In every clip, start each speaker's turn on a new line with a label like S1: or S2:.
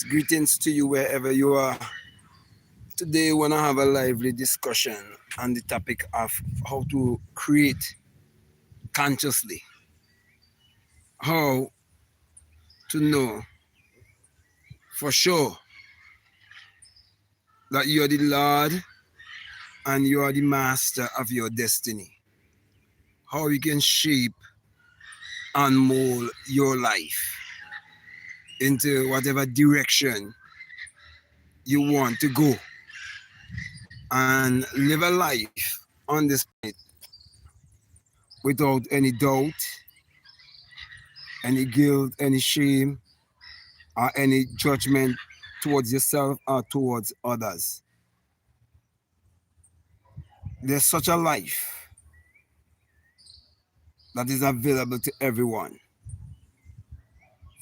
S1: Greetings to you wherever you are. Today, we want to have a lively discussion on the topic of how to create consciously. How to know for sure that you are the Lord and you are the master of your destiny. How you can shape and mold your life into whatever direction you want to go and live a life on this planet without any doubt, any guilt, any shame, or any judgment towards yourself or towards others. There's such a life that is available to everyone.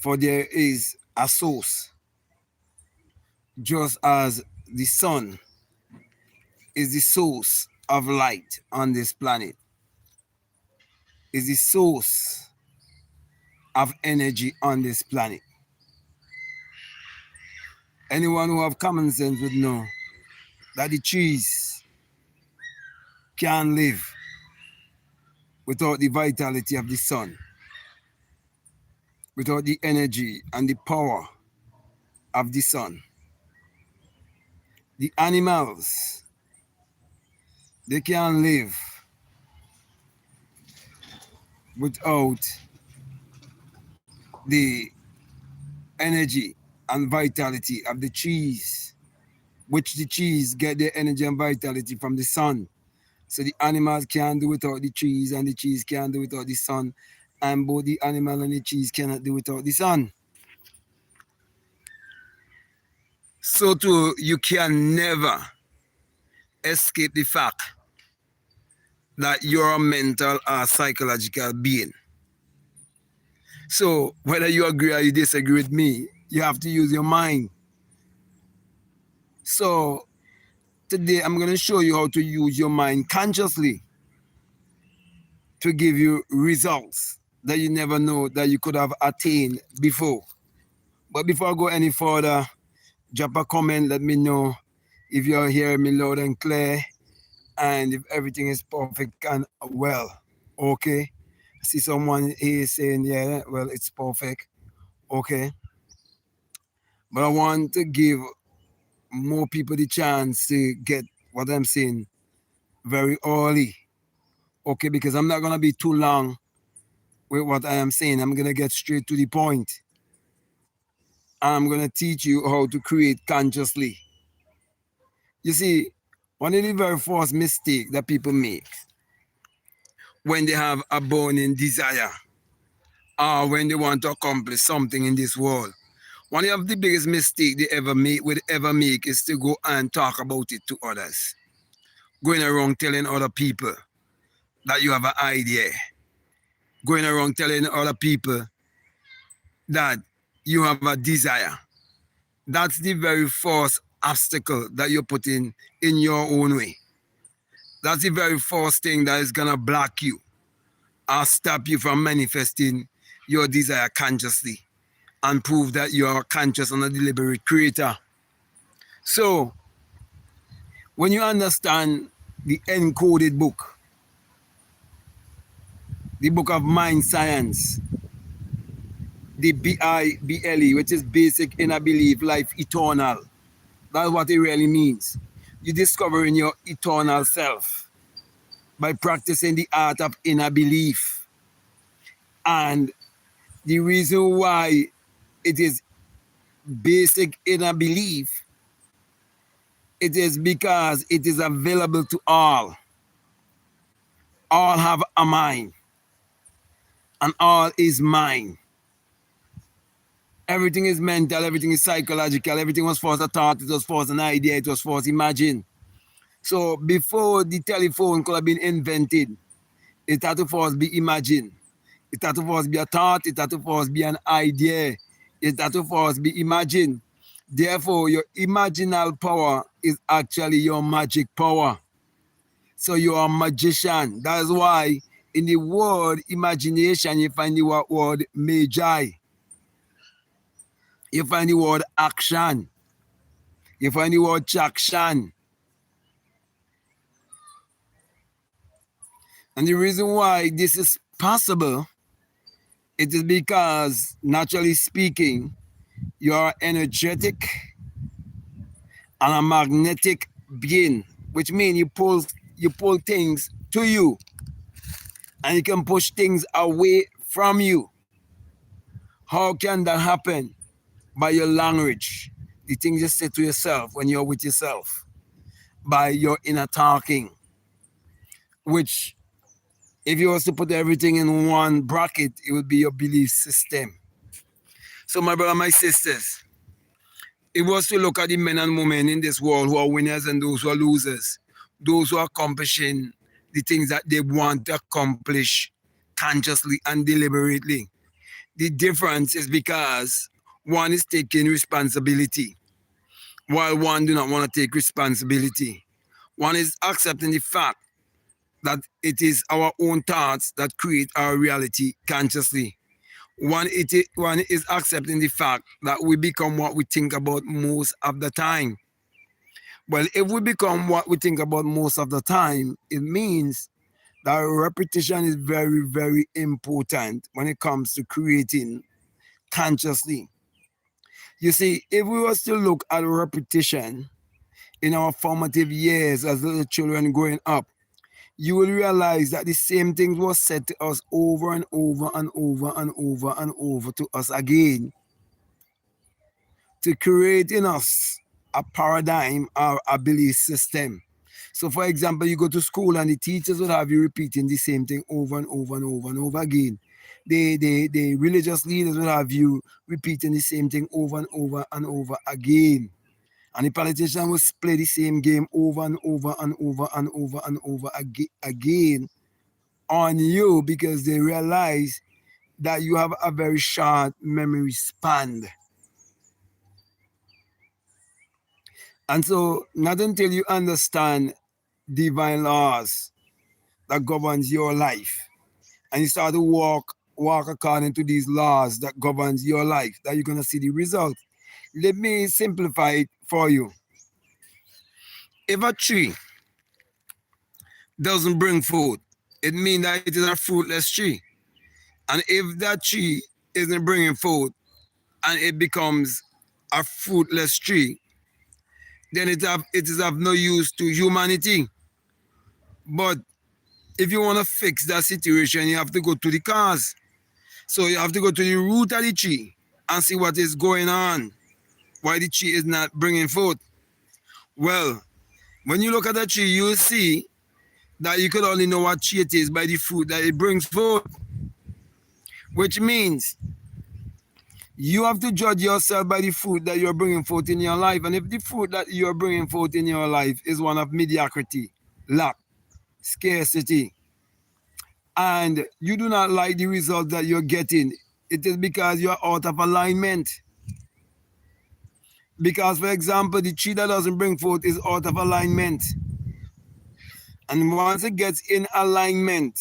S1: For there is a source, just as the sun is the source of light on this planet, is the source of energy on this planet. Anyone who have common sense would know that the trees can't live without the vitality of the sun, without the energy and the power of the sun. The animals, they can't live without the energy and vitality of the trees, which the trees get their energy and vitality from the sun. So the animals can't do without the trees, and the trees can't do without the sun, and both the animal and the trees cannot do without the sun. So too, you can never escape the fact that you're a mental or psychological being. So whether you agree or you disagree with me, you have to use your mind. So today I'm going to show you how to use your mind consciously to give you results that you never know that you could have attained before. But before I go any further, drop a comment, let me know if you're hearing me loud and clear and if everything is perfect and well. Okay? I see someone here saying, yeah, well, it's perfect. Okay? But I want to give more people the chance to get what I'm saying very early. Okay? Because I'm not going to be too long with what I am saying. I'm going to get straight to the point. I'm going to teach you how to create consciously. You see, one of the very first mistakes that people make when they have a burning desire or when they want to accomplish something in this world, one of the biggest mistakes they would ever make is to go and talk about it to others. Going around telling other people that you have an idea. Going around telling other people that you have a desire. That's the very first obstacle that you're putting in your own way. That's the very first thing that is going to block you or stop you from manifesting your desire consciously and prove that you are a conscious and a deliberate creator. So, when you understand the encoded book, the book of mind science, the BIBLE, which is basic inner belief, life eternal. That's what it really means. You discovering your eternal self by practicing the art of inner belief. And the reason why it is basic inner belief, it is because it is available to all. All have a mind. And all is mind. Everything is mental, everything is psychological, everything was first a thought, it was first an idea, it was first imagined. So before the telephone could have been invented, it had to first be imagined. It had to first be a thought, it had to first be an idea, it had to first be imagined. Therefore, your imaginal power is actually your magic power. So you are a magician. That is why in the word imagination, you find the word magi. You find the word action. You find the word traction. And the reason why this is possible, it is because, naturally speaking, you are energetic and a magnetic being, which means you pull things to you and you can push things away from you. How can that happen? By your language, the things you say to yourself when you're with yourself, by your inner talking, which, if you was to put everything in one bracket, it would be your belief system. So, my brother, my sisters, it was to look at the men and women in this world who are winners and those who are losers, those who are accomplishing the things that they want to accomplish consciously and deliberately. The difference is because one is taking responsibility, while one do not want to take responsibility. One is accepting the fact that it is our own thoughts that create our reality consciously. One is accepting the fact that we become what we think about most of the time. Well, if we become what we think about most of the time, it means that repetition is very, very important when it comes to creating consciously. You see, if we was to look at repetition in our formative years as little children growing up, you will realize that the same things was said to us over and over and over and over and over to us again, to create in us a paradigm or a belief system. So, for example, you go to school and the teachers would have you repeating the same thing over and over and over and over again. The religious leaders would have you repeating the same thing over and over and over again. And the politician will play the same game over and over and over and over and over again on you, because they realize that you have a very short memory span. And so, not until you understand divine laws that governs your life, and you start to walk according to these laws that governs your life, that you're going to see the result. Let me simplify it for you. If a tree doesn't bring food, it means that it is a fruitless tree. And if that tree isn't bringing food and it becomes a fruitless tree, then it is of no use to humanity. But if you want to fix that situation, you have to go to the cause. So you have to go to the root of the tree and see what is going on, why the tree is not bringing food. Well, when you look at the tree, you'll see that you could only know what tree it is by the fruit that it brings food, which means you have to judge yourself by the fruit that you're bringing forth in your life. And if the fruit that you're bringing forth in your life is one of mediocrity, lack, scarcity, and you do not like the result that you're getting, it is because you're out of alignment. Because, for example, the tree that doesn't bring forth is out of alignment. And once it gets in alignment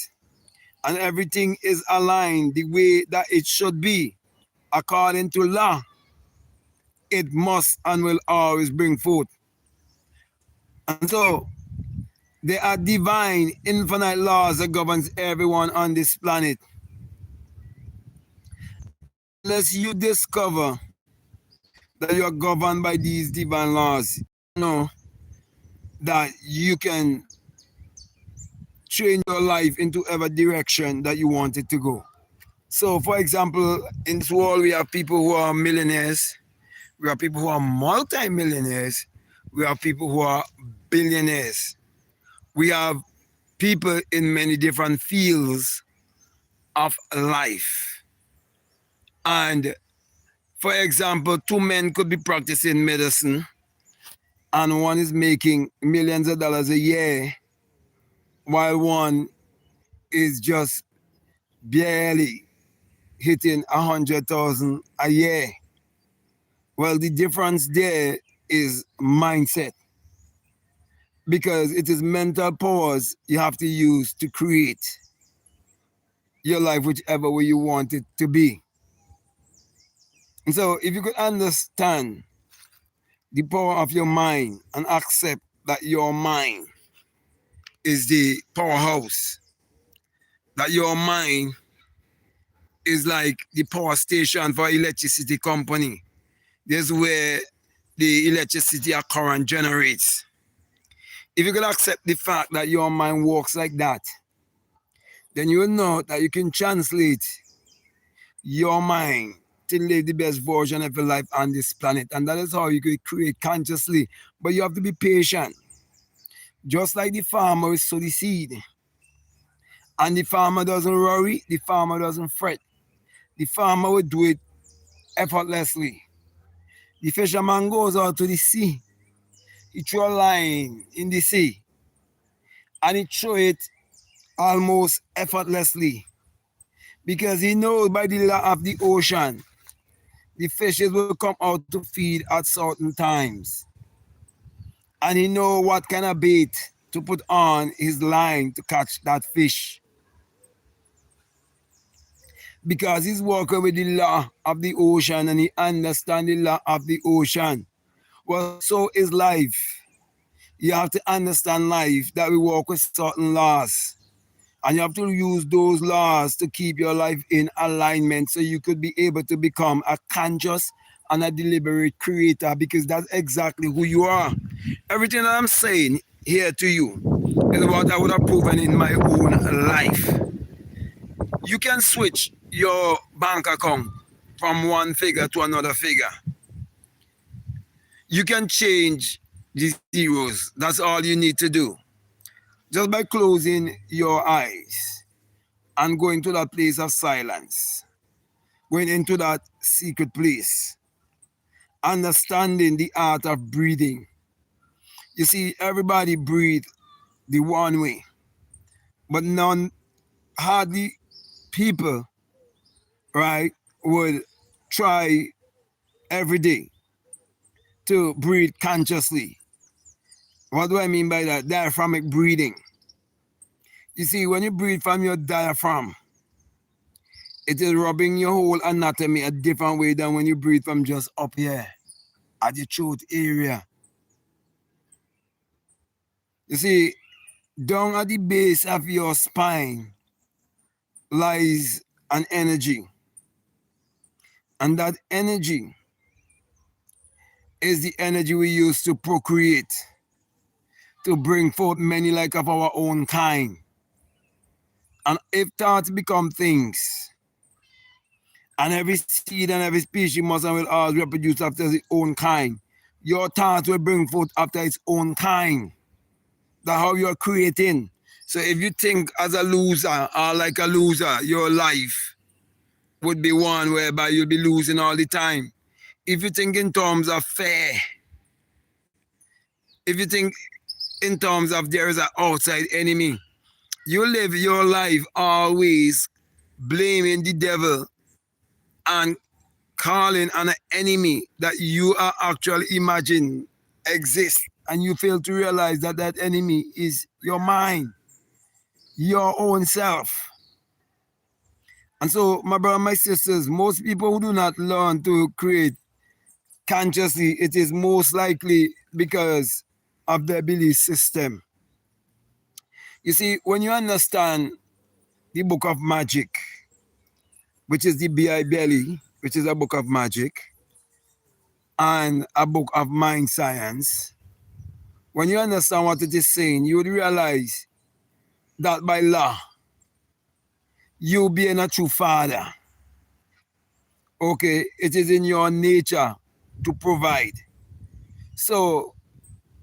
S1: and everything is aligned the way that it should be, according to law, it must and will always bring forth. And so there are divine, infinite laws that governs everyone on this planet. Unless you discover that you are governed by these divine laws, you know that you can change your life into every direction that you want it to go. So, for example, in this world, we have people who are millionaires, we have people who are multi-millionaires, we have people who are billionaires. We have people in many different fields of life. And for example, two men could be practicing medicine and one is making millions of dollars a year while one is just barely hitting 100,000 a year. Well, the difference there is mindset, because it is mental powers you have to use to create your life whichever way you want it to be. And so if you could understand the power of your mind and accept that your mind is the powerhouse, that your mind is like the power station for electricity company. This is where the electricity or current generates. If you could accept the fact that your mind works like that, then you will know that you can translate your mind to live the best version of your life on this planet. And that is how you could create consciously. But you have to be patient. Just like the farmer will sow the seed. And the farmer doesn't worry, the farmer doesn't fret. The farmer will do it effortlessly. The fisherman goes out to the sea. He throws a line in the sea. And he throws it almost effortlessly. Because he knows by the law of the ocean, the fishes will come out to feed at certain times. And he knows what kind of bait to put on his line to catch that fish. Because he's working with the law of the ocean and he understands the law of the ocean. Well, so is life. You have to understand life, that we work with certain laws. And you have to use those laws to keep your life in alignment so you could be able to become a conscious and a deliberate creator, because that's exactly who you are. Everything that I'm saying here to you is what I would have proven in my own life. You can switch your bank account from one figure to another figure. You can change the zeros. That's all you need to do. Just by closing your eyes and going to that place of silence, going into that secret place, understanding the art of breathing. You see, everybody breathe the one way, but hardly people, right, would try every day to breathe consciously. What do I mean by that? Diaphragmatic breathing. You see, when you breathe from your diaphragm, it is rubbing your whole anatomy a different way than when you breathe from just up here at the throat area. You see, down at the base of your spine lies an energy. And that energy is the energy we use to procreate, to bring forth many like of our own kind. And if thoughts become things, and every seed and every species must and will always reproduce after its own kind, your thoughts will bring forth after its own kind. That's how you're creating. So if you think as a loser or like a loser, your life would be one whereby you'll be losing all the time. If you think in terms of fair, if you think in terms of there is an outside enemy, you live your life always blaming the devil and calling on an enemy that you are actually imagining exists, and you fail to realize that that enemy is your mind, your own self. And so, my brother, my sisters, most people who do not learn to create consciously, it is most likely because of their belief system. You see, when you understand the book of magic, which is the Bible, which is a book of magic, and a book of mind science, when you understand what it is saying, you would realize that by law, you being a true father, okay, it is in your nature to provide. So,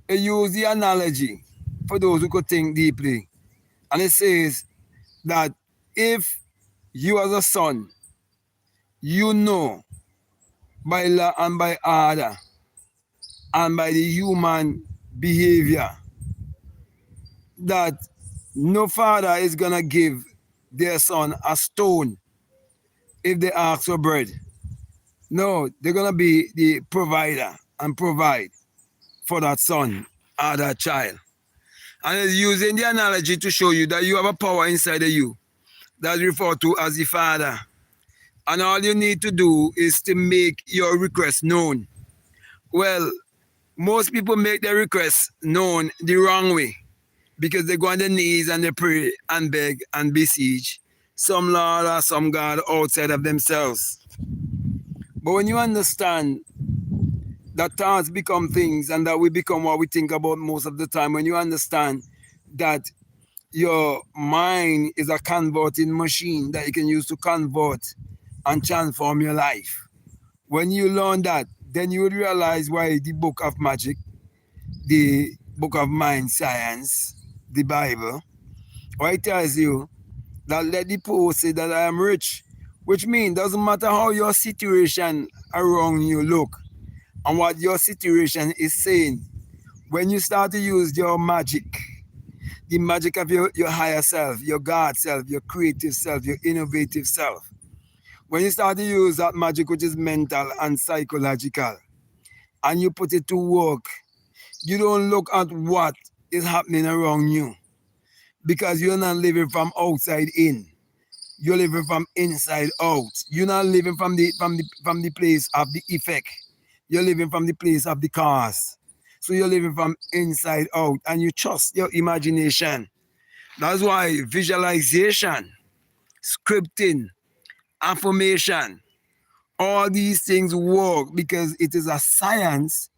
S1: I use the analogy for those who could think deeply. And it says that if you as a son, you know by law and by order and by the human behavior that no father is going to give their son a stone if they ask for bread. No, they're going to be the provider and provide for that son or that child. And it's using the analogy to show you that you have a power inside of you that's referred to as the father. And all you need to do is to make your request known. Well, most people make their requests known the wrong way because they go on their knees and they pray and beg and beseech some Lord or some God outside of themselves. But when you understand that thoughts become things and that we become what we think about most of the time, when you understand that your mind is a converting machine that you can use to convert and transform your life. When you learn that, then you would realize why the book of magic, the book of mind science, the Bible, why it tells you that let the poor say that I am rich, which means doesn't matter how your situation around you look and what your situation is saying, when you start to use your magic, the magic of your higher self, your God self, your creative self, your innovative self, when you start to use that magic, which is mental and psychological, and you put it to work, you don't look at what is happening around you because you're not living from outside in. You're living from inside out. You're not living from the place of the effect. You're living from the place of the cause. So you're living from inside out and you trust your imagination. That's why visualization, scripting, affirmation, all these things work because it is a science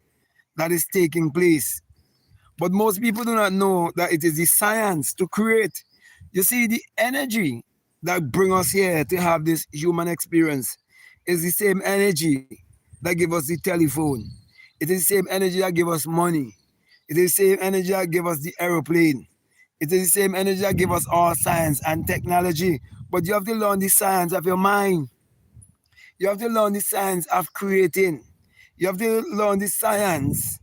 S1: that is taking place. But most people do not know that it is the science to create. You see, the energy that bring us here to have this human experience is the same energy that give us the telephone. It is the same energy that give us money. It is the same energy that give us the aeroplane. It is the same energy that give us all science and technology. But you have to learn the science of your mind. You have to learn the science of creating. You have to learn the science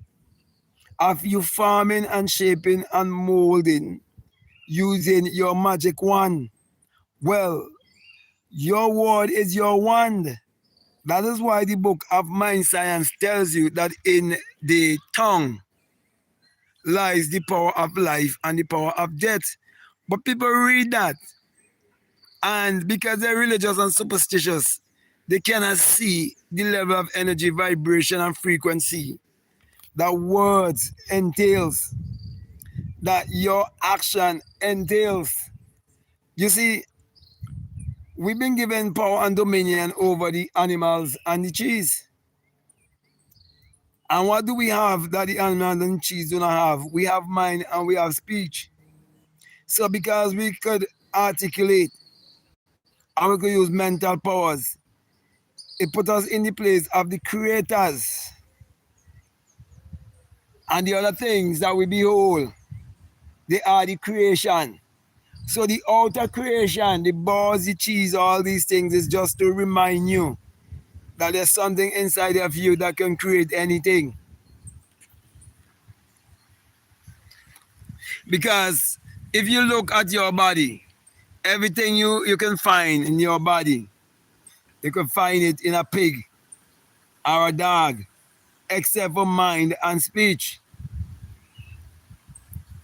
S1: of you forming and shaping and molding using your magic wand. Well, your word is your wand. That is why the book of mind science tells you that in the tongue lies the power of life and the power of death. But people read that, and because they're religious and superstitious, they cannot see the level of energy, vibration, and frequency that words entails, that your action entails. You see, we've been given power and dominion over the animals and the trees. And what do we have that the animals and trees do not have? We have mind and we have speech. So because we could articulate and we could use mental powers, it put us in the place of the creators. And the other things that we behold, they are the creation. So the outer creation, the balls, the cheese, all these things is just to remind you that there's something inside of you that can create anything. Because if you look at your body, everything you can find in your body, you can find it in a pig or a dog, except for mind and speech.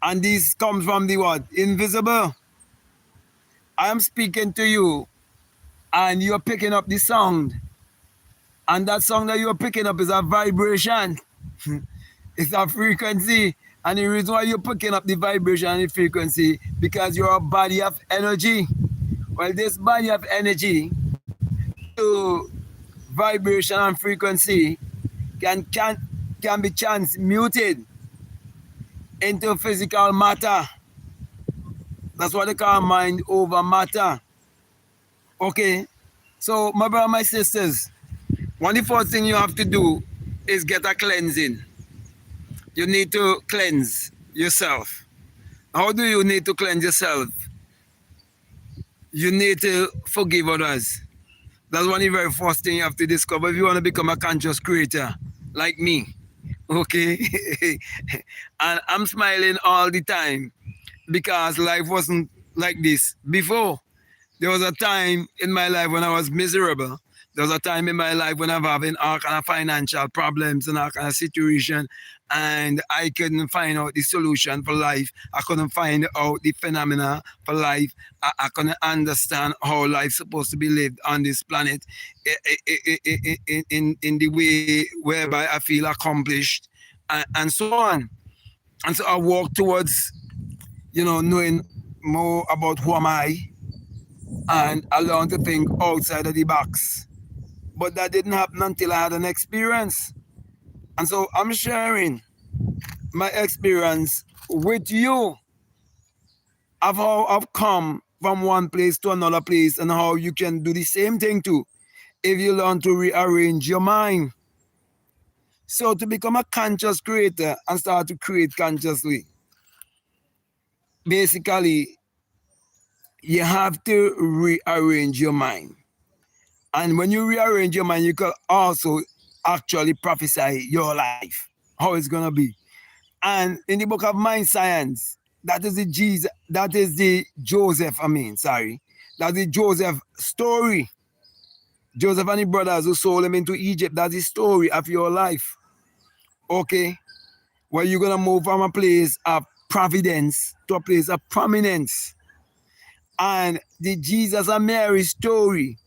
S1: And this comes from the what? Invisible. I am speaking to you and you're picking up the sound. And that sound that you're picking up is a vibration. It's a frequency. And the reason why you're picking up the vibration and the frequency, because you're a body of energy. Well, this body of energy, to vibration and frequency, can be transmuted into physical matter. That's what they call mind over matter. Okay? So, my brother, my sisters, one of the first things you have to do is get a cleansing. You need to cleanse yourself. How do you need to cleanse yourself? You need to forgive others. That's one of the very first things you have to discover if you want to become a conscious creator like me. Okay? And I'm smiling all the time because life wasn't like this before. There was a time in my life when I was miserable. There's a time in my life when I'm having all kind of financial problems and all kind of situation, and I couldn't find out the solution for life. I couldn't find out the phenomena for life. I couldn't understand how life's supposed to be lived on this planet in the way whereby I feel accomplished, and so on. And so I walk towards, knowing more about who am I, and I learned to think outside of the box. But that didn't happen until I had an experience. And so I'm sharing my experience with you of how I've come from one place to another place and how you can do the same thing too if you learn to rearrange your mind. So to become a conscious creator and start to create consciously, basically, you have to rearrange your mind. And when you rearrange your mind, you can also actually prophesy your life, how it's gonna be. And in the book of Mind Science, that is the Joseph story. Joseph and his brothers who sold him into Egypt, that's the story of your life. Okay? Where you're gonna move from a place of providence to a place of prominence. And the Jesus and Mary story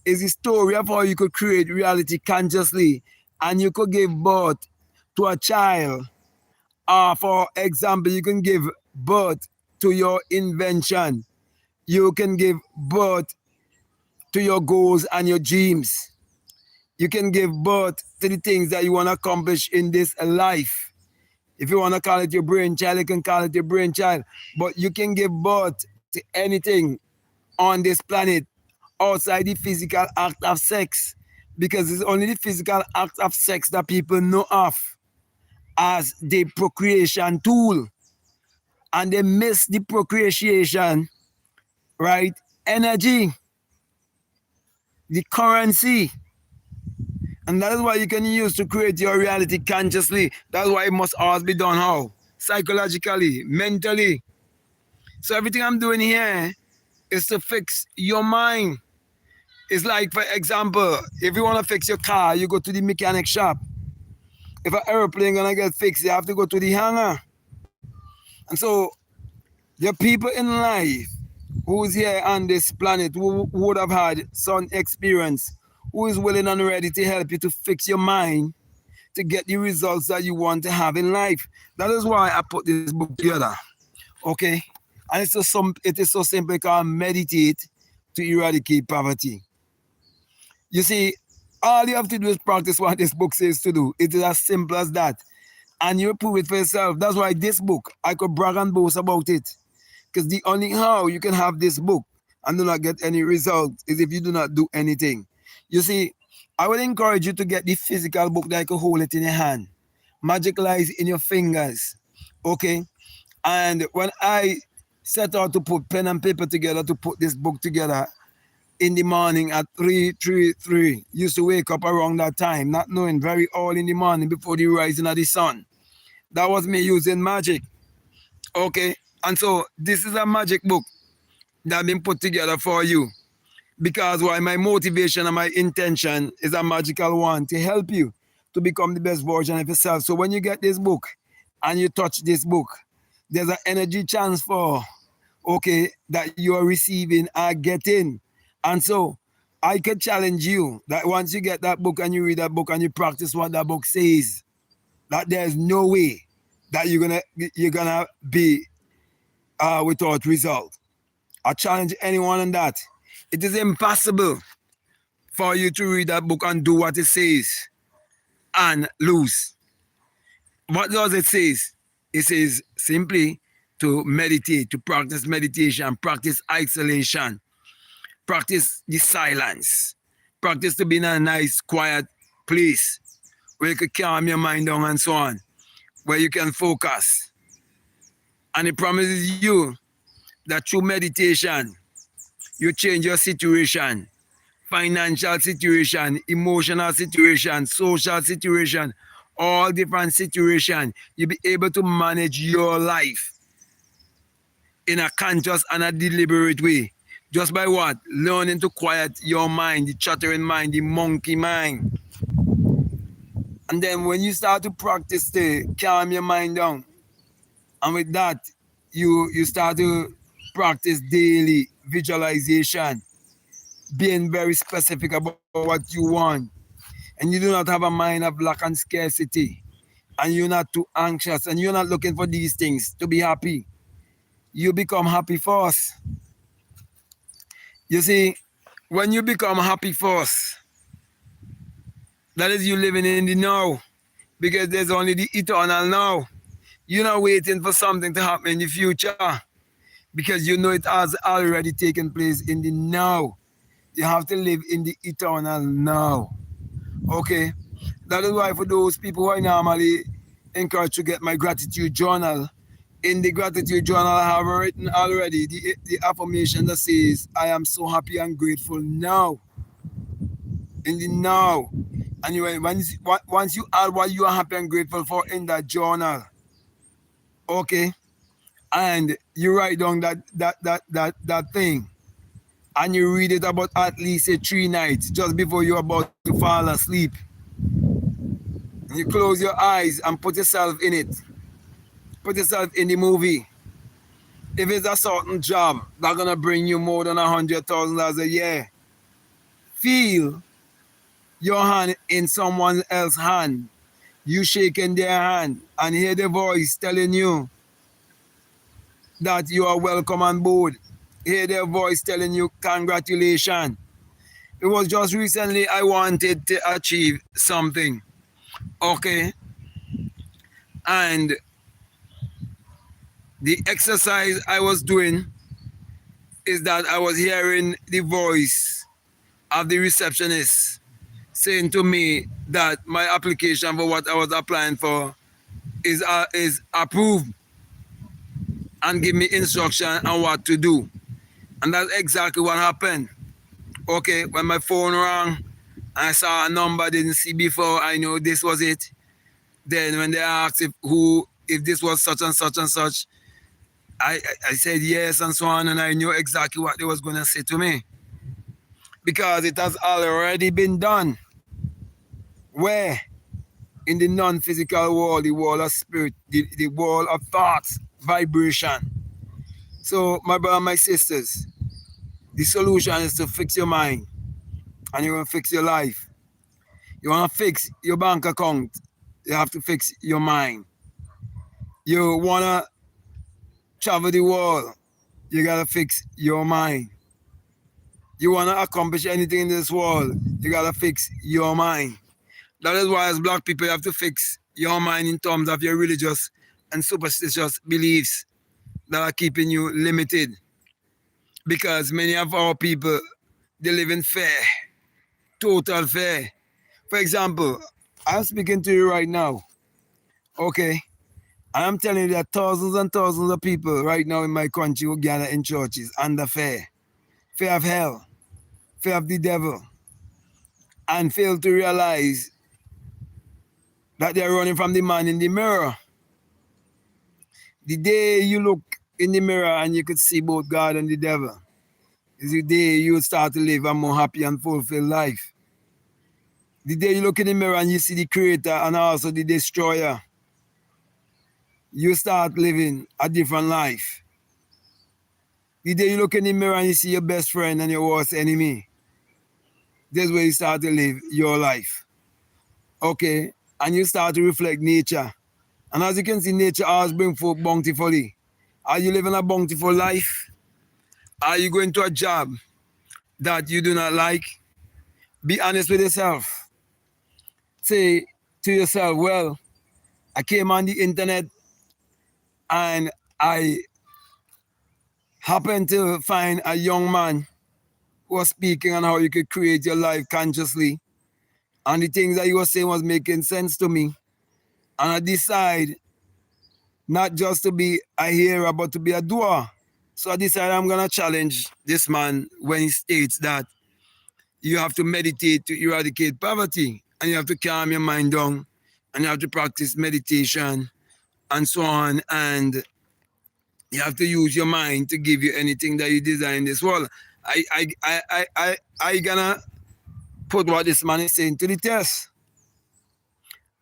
S1: is the story of how you could create reality consciously and you could give birth to a child. For example, you can give birth to your invention. You can give birth to your goals and your dreams. You can give birth to the things that you want to accomplish in this life. If you want to call it your brainchild, you can call it your brainchild. But you can give birth to anything on this planet outside the physical act of sex, because it's only the physical act of sex that people know of as the procreation tool, and they miss the procreation, right? Energy, the currency, and that is what you can use to create your reality consciously. That's why it must always be done how? Psychologically, mentally. So everything I'm doing here is to fix your mind. It's like, for example, if you want to fix your car, you go to the mechanic shop. If an airplane gonna get fixed, you have to go to the hangar. And so the people in life who's here on this planet who would have had some experience, who is willing and ready to help you to fix your mind to get the results that you want to have in life. That is why I put this book together. Okay? And it is so simple called Meditate to Eradicate Poverty. You see, all you have to do is practice what this book says to do. It is as simple as that. And you prove it for yourself. That's why this book, I could brag and boast about it. Because the only how you can have this book and do not get any results is if you do not do anything. You see, I would encourage you to get the physical book that you can hold it in your hand. Magic lies in your fingers. Okay? And when I set out to put pen and paper together to put this book together, in the morning at 3:33. Used to wake up around that time, not knowing, very early in the morning before the rising of the sun. That was me using magic. Okay? And so this is a magic book that been put together for you. Because why? My motivation and my intention is a magical one to help you to become the best version of yourself. So when you get this book and you touch this book, there's an energy transfer, okay, that you are receiving or getting. And so I could challenge you that once you get that book and you read that book and you practice what that book says, that there's no way that you're gonna be without result. I challenge anyone on that. It is impossible for you to read that book and do what it says and lose. What does it say? It says simply to meditate, to practice meditation, practice isolation, practice the silence, practice to be in a nice, quiet place where you can calm your mind down and so on, where you can focus. And it promises you that through meditation, you change your situation, financial situation, emotional situation, social situation, all different situations. You'll be able to manage your life in a conscious and a deliberate way. Just by what? Learning to quiet your mind, the chattering mind, the monkey mind. And then when you start to practice to calm your mind down, and with that, you start to practice daily visualization, being very specific about what you want. And you do not have a mind of lack and scarcity. And you're not too anxious. And you're not looking for these things to be happy. You become happy first. You see, when you become happy first, that is you living in the now. Because there's only the eternal now. You're not waiting for something to happen in the future. Because you know it has already taken place in the now. You have to live in the eternal now. Okay? That is why for those people who I normally encourage to get my gratitude journal, in the gratitude journal I have written already the affirmation that says, I am so happy and grateful now. In the now. And once you add what you are happy and grateful for in that journal, okay, and you write down that thing, and you read it about at least 3 nights just before you're about to fall asleep. And you close your eyes and put yourself in it. Put yourself in the movie. If it's a certain job that's gonna bring you more than $100,000 a year, feel your hand in someone else's hand. You shaking their hand and hear the voice telling you that you are welcome on board. Hear their voice telling you congratulations. It was just recently I wanted to achieve something. Okay. And the exercise I was doing is that I was hearing the voice of the receptionist saying to me that my application for what I was applying for is approved and give me instruction on what to do. And that's exactly what happened. Okay, when my phone rang, I saw a number I didn't see before, I know this was it. Then when they asked if this was such and such and such, I said yes and so on, and I knew exactly what they was going to say to me. Because it has already been done. Where? In the non-physical world, the world of spirit, the world of thoughts, vibration. So, my brother, my sisters, the solution is to fix your mind, and you're going to fix your life. You want to fix your bank account, you have to fix your mind. You want to travel the world, you got to fix your mind. You want to accomplish anything in this world, you got to fix your mind. That is why as black people, you have to fix your mind in terms of your religious and superstitious beliefs that are keeping you limited. Because many of our people, they live in fear, total fear. For example, I'm speaking to you right now, okay? I'm telling you that thousands and thousands of people right now in my country will gather in churches under fear. Fear of hell, fear of the devil, and fail to realize that they're running from the man in the mirror. The day you look in the mirror and you could see both God and the devil is the day you start to live a more happy and fulfilled life. The day you look in the mirror and you see the creator and also the destroyer, you start living a different life. The day you look in the mirror and you see your best friend and your worst enemy, that's where you start to live your life. Okay? And you start to reflect nature. And as you can see, nature always brings forth bountifully. Are you living a bountiful life? Are you going to a job that you do not like? Be honest with yourself. Say to yourself, well, I came on the internet and I happened to find a young man who was speaking on how you could create your life consciously. And the things that he was saying was making sense to me. And I decide not just to be a hearer, but to be a doer. So I decided I'm going to challenge this man when he states that you have to meditate to eradicate poverty, and you have to calm your mind down, and you have to practice meditation and so on, and you have to use your mind to give you anything that you desire in this world. I gonna put what this man is saying to the test.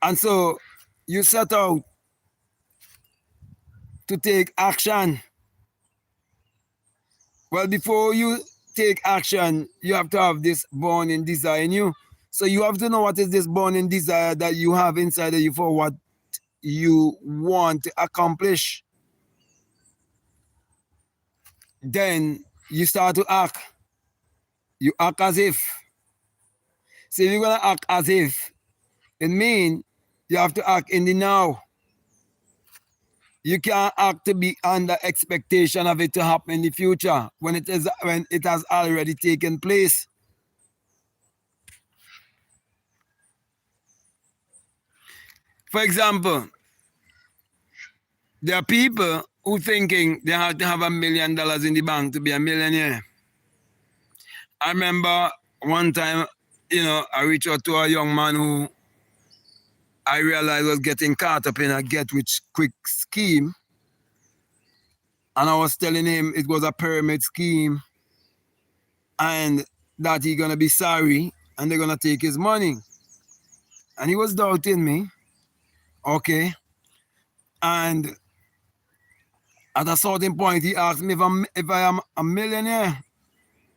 S1: And so you set out to take action. Well, before you take action, you have to have this burning desire in you. So you have to know what is this burning desire that you have inside of you for what you want to accomplish. Then you start to act. You act as if. So if you're going to act as if, it means you have to act in the now. You can't act to be under expectation of it to happen in the future when it has already taken place. For example, there are people who thinking they have to have $1 million in the bank to be a millionaire. I remember one time, I reached out to a young man who I realized was getting caught up in a get-rich-quick scheme. And I was telling him it was a pyramid scheme and that he's going to be sorry and they're going to take his money. And he was doubting me. Okay. And at a certain point, he asked me if I am a millionaire.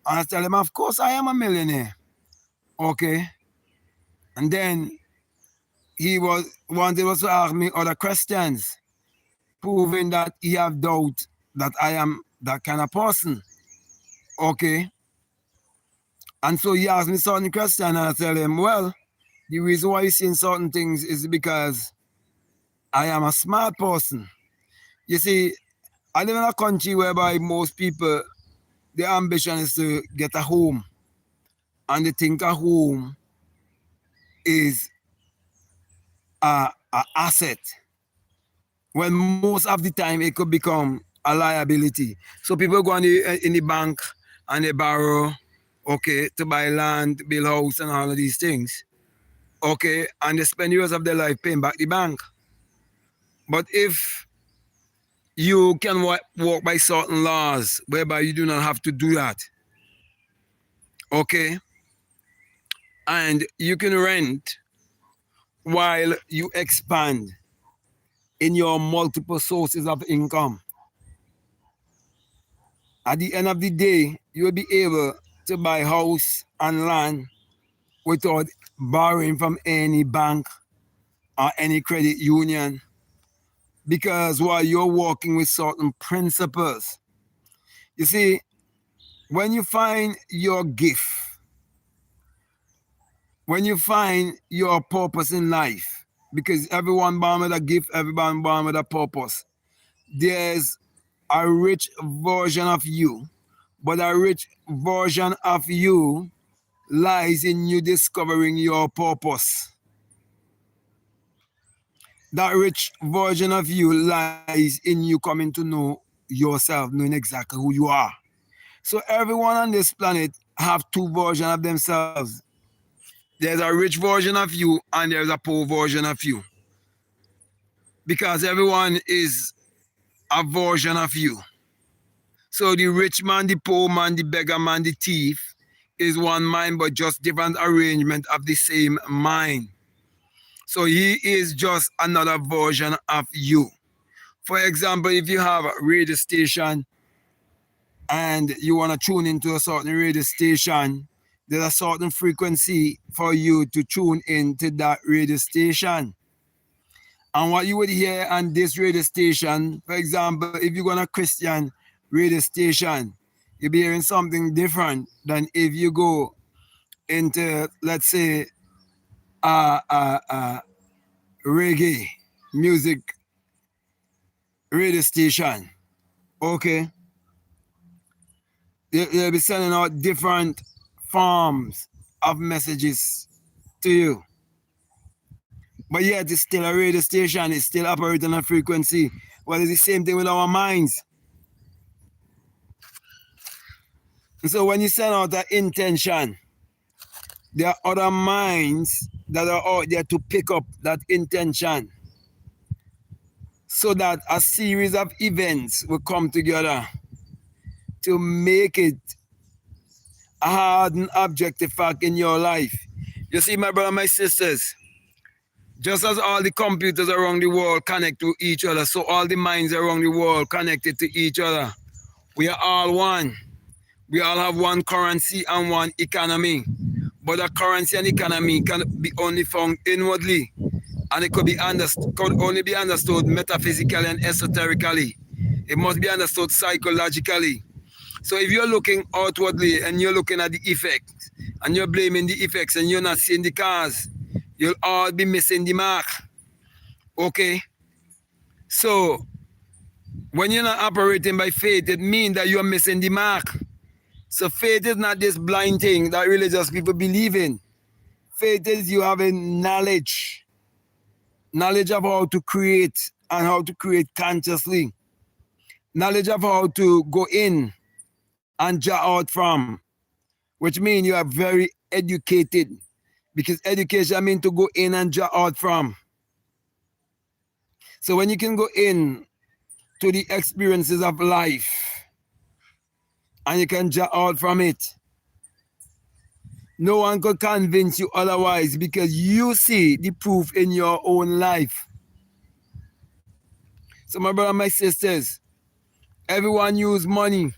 S1: And I tell him, of course I am a millionaire. Okay. And then he wanted to ask me other questions, proving that he have doubt that I am that kind of person. Okay. And so he asked me certain questions and I tell him, well, the reason why he's saying certain things is because I am a smart person. You see, I live in a country whereby most people, their ambition is to get a home. And they think a home is an asset. When most of the time it could become a liability. So people go in the bank and they borrow, okay, to buy land, build house and all of these things. Okay, and they spend years of their life paying back the bank. But if you can walk by certain laws whereby you do not have to do that, okay, and you can rent while you expand in your multiple sources of income. At the end of the day, you will be able to buy house and land without borrowing from any bank or any credit union, because while you're working with certain principles. You see, when you find your gift, when you find your purpose in life, because everyone born with a gift, everyone born with a purpose, there's a rich version of you, but a rich version of you lies in you discovering your purpose. That rich version of you lies in you coming to know yourself, knowing exactly who you are. So everyone on this planet have two versions of themselves. There's a rich version of you and there's a poor version of you. Because everyone is a version of you. So the rich man, the poor man, the beggar man, the thief is one mind, but just different arrangement of the same mind. So he is just another version of you. For example, if you have a radio station and you want to tune into a certain radio station, there's a certain frequency for you to tune into that radio station. And what you would hear on this radio station, for example, if you're going to Christian radio station, you'll be hearing something different than if you go into, let's say, reggae music radio station. Okay? They'll be sending out different forms of messages to you. But yet it's still a radio station, it's still operating on a frequency. Well, it's the same thing with our minds. And so when you send out that intention, there are other minds that are out there to pick up that intention, so that a series of events will come together to make it a hard and objective fact in your life. You see, my brother, my sisters, just as all the computers around the world connect to each other, so all the minds around the world connected to each other. We are all one. We all have one currency and one economy. But a currency and economy can be only found inwardly, and it could only be understood metaphysically and esoterically. It must be understood psychologically. So if you're looking outwardly and you're looking at the effects and you're blaming the effects and you're not seeing the cause, you'll all be missing the mark. Okay? So when you're not operating by faith, it means that you're missing the mark. So faith is not this blind thing that religious people believe in. Faith is you having knowledge of how to create and how to create consciously. Knowledge of how to go in and jar out from, which means you are very educated, because education means to go in and jar out from. So when you can go in to the experiences of life and you can jar out from it, no one could convince you otherwise, because you see the proof in your own life. So my brother, my sisters, everyone use money,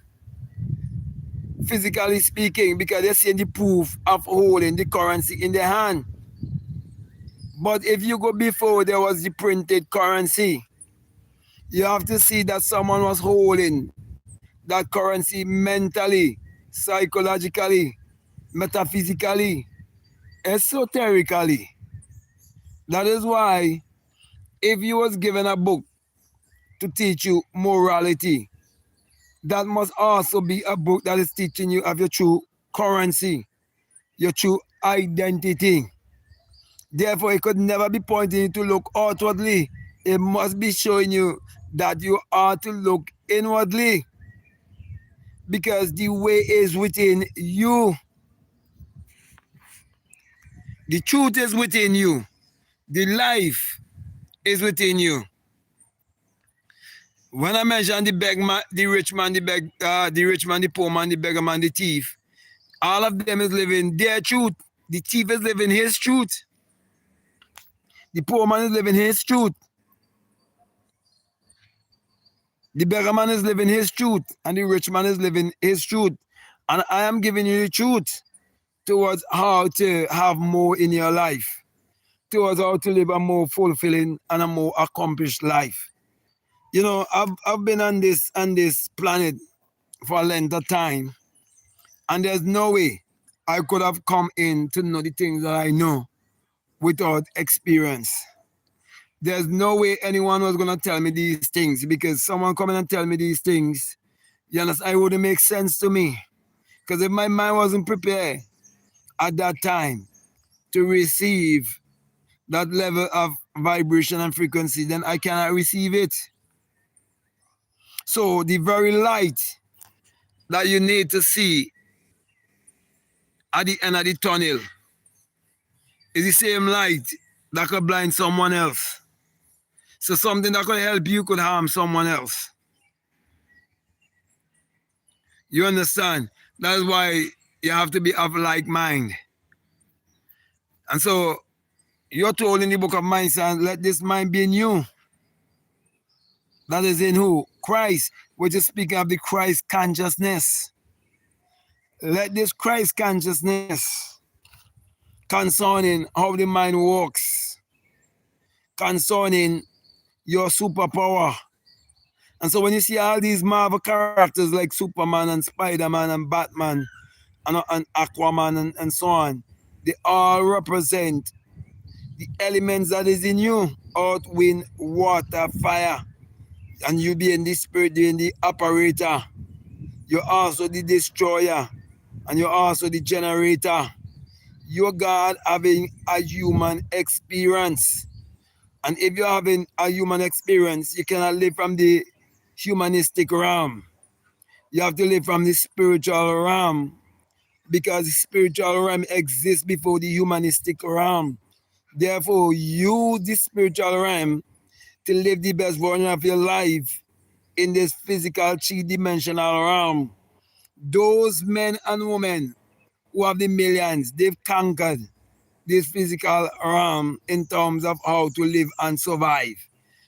S1: physically speaking, because they're seeing the proof of holding the currency in their hand. But if you go before there was the printed currency, you have to see that someone was holding that currency mentally, psychologically, metaphysically, esoterically. That is why if you was given a book to teach you morality, that must also be a book that is teaching you of your true currency, your true identity. Therefore, it could never be pointing you to look outwardly. It must be showing you that you are to look inwardly, because the way is within you. The truth is within you. The life is within you. When I mention the rich man, the poor man, the beggar man, the thief, all of them is living their truth. The thief is living his truth. The poor man is living his truth. The beggar man is living his truth, and the rich man is living his truth. And I am giving you the truth towards how to have more in your life, towards how to live a more fulfilling and a more accomplished life. You know, I've been on this planet for a length of time, and there's no way I could have come in to know the things that I know without experience. There's no way anyone was going to tell me these things, because someone coming and tell me these things, you understand, it wouldn't make sense to me. Because if my mind wasn't prepared at that time to receive that level of vibration and frequency, then I cannot receive it. So the very light that you need to see at the end of the tunnel is the same light that could blind someone else. So something that could help you could harm someone else. You understand? That's why you have to be of like mind. And so you're told in the book of Mind, son, let this mind be in you. That is in who? Christ. We're just speaking of the Christ consciousness. Let this Christ consciousness concerning how the mind works, concerning your superpower. And so when you see all these Marvel characters like Superman and Spider-Man and Batman and Aquaman and so on, they all represent the elements that is in you: earth, wind, water, fire. And you being the spirit, being the operator. You're also the destroyer, and you're also the generator. You're God having a human experience. And if you're having a human experience, you cannot live from the humanistic realm. You have to live from the spiritual realm, because the spiritual realm exists before the humanistic realm. Therefore, use the spiritual realm to live the best version of your life in this physical three-dimensional realm. Those men and women who have the millions, they've conquered this physical realm in terms of how to live and survive.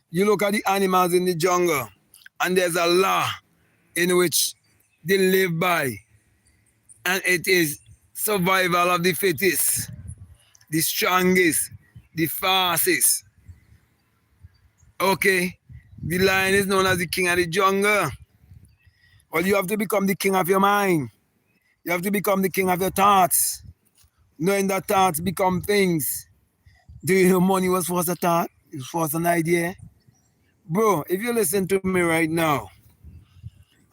S1: You look at the animals in the jungle, and there's a law in which they live by, and it is survival of the fittest, the strongest, the fastest. Okay? The lion is known as the king of the jungle. Well, you have to become the king of your mind. You have to become the king of your thoughts. Knowing that thoughts become things. Do you know money was first a thought? It was first an idea. Bro, if you listen to me right now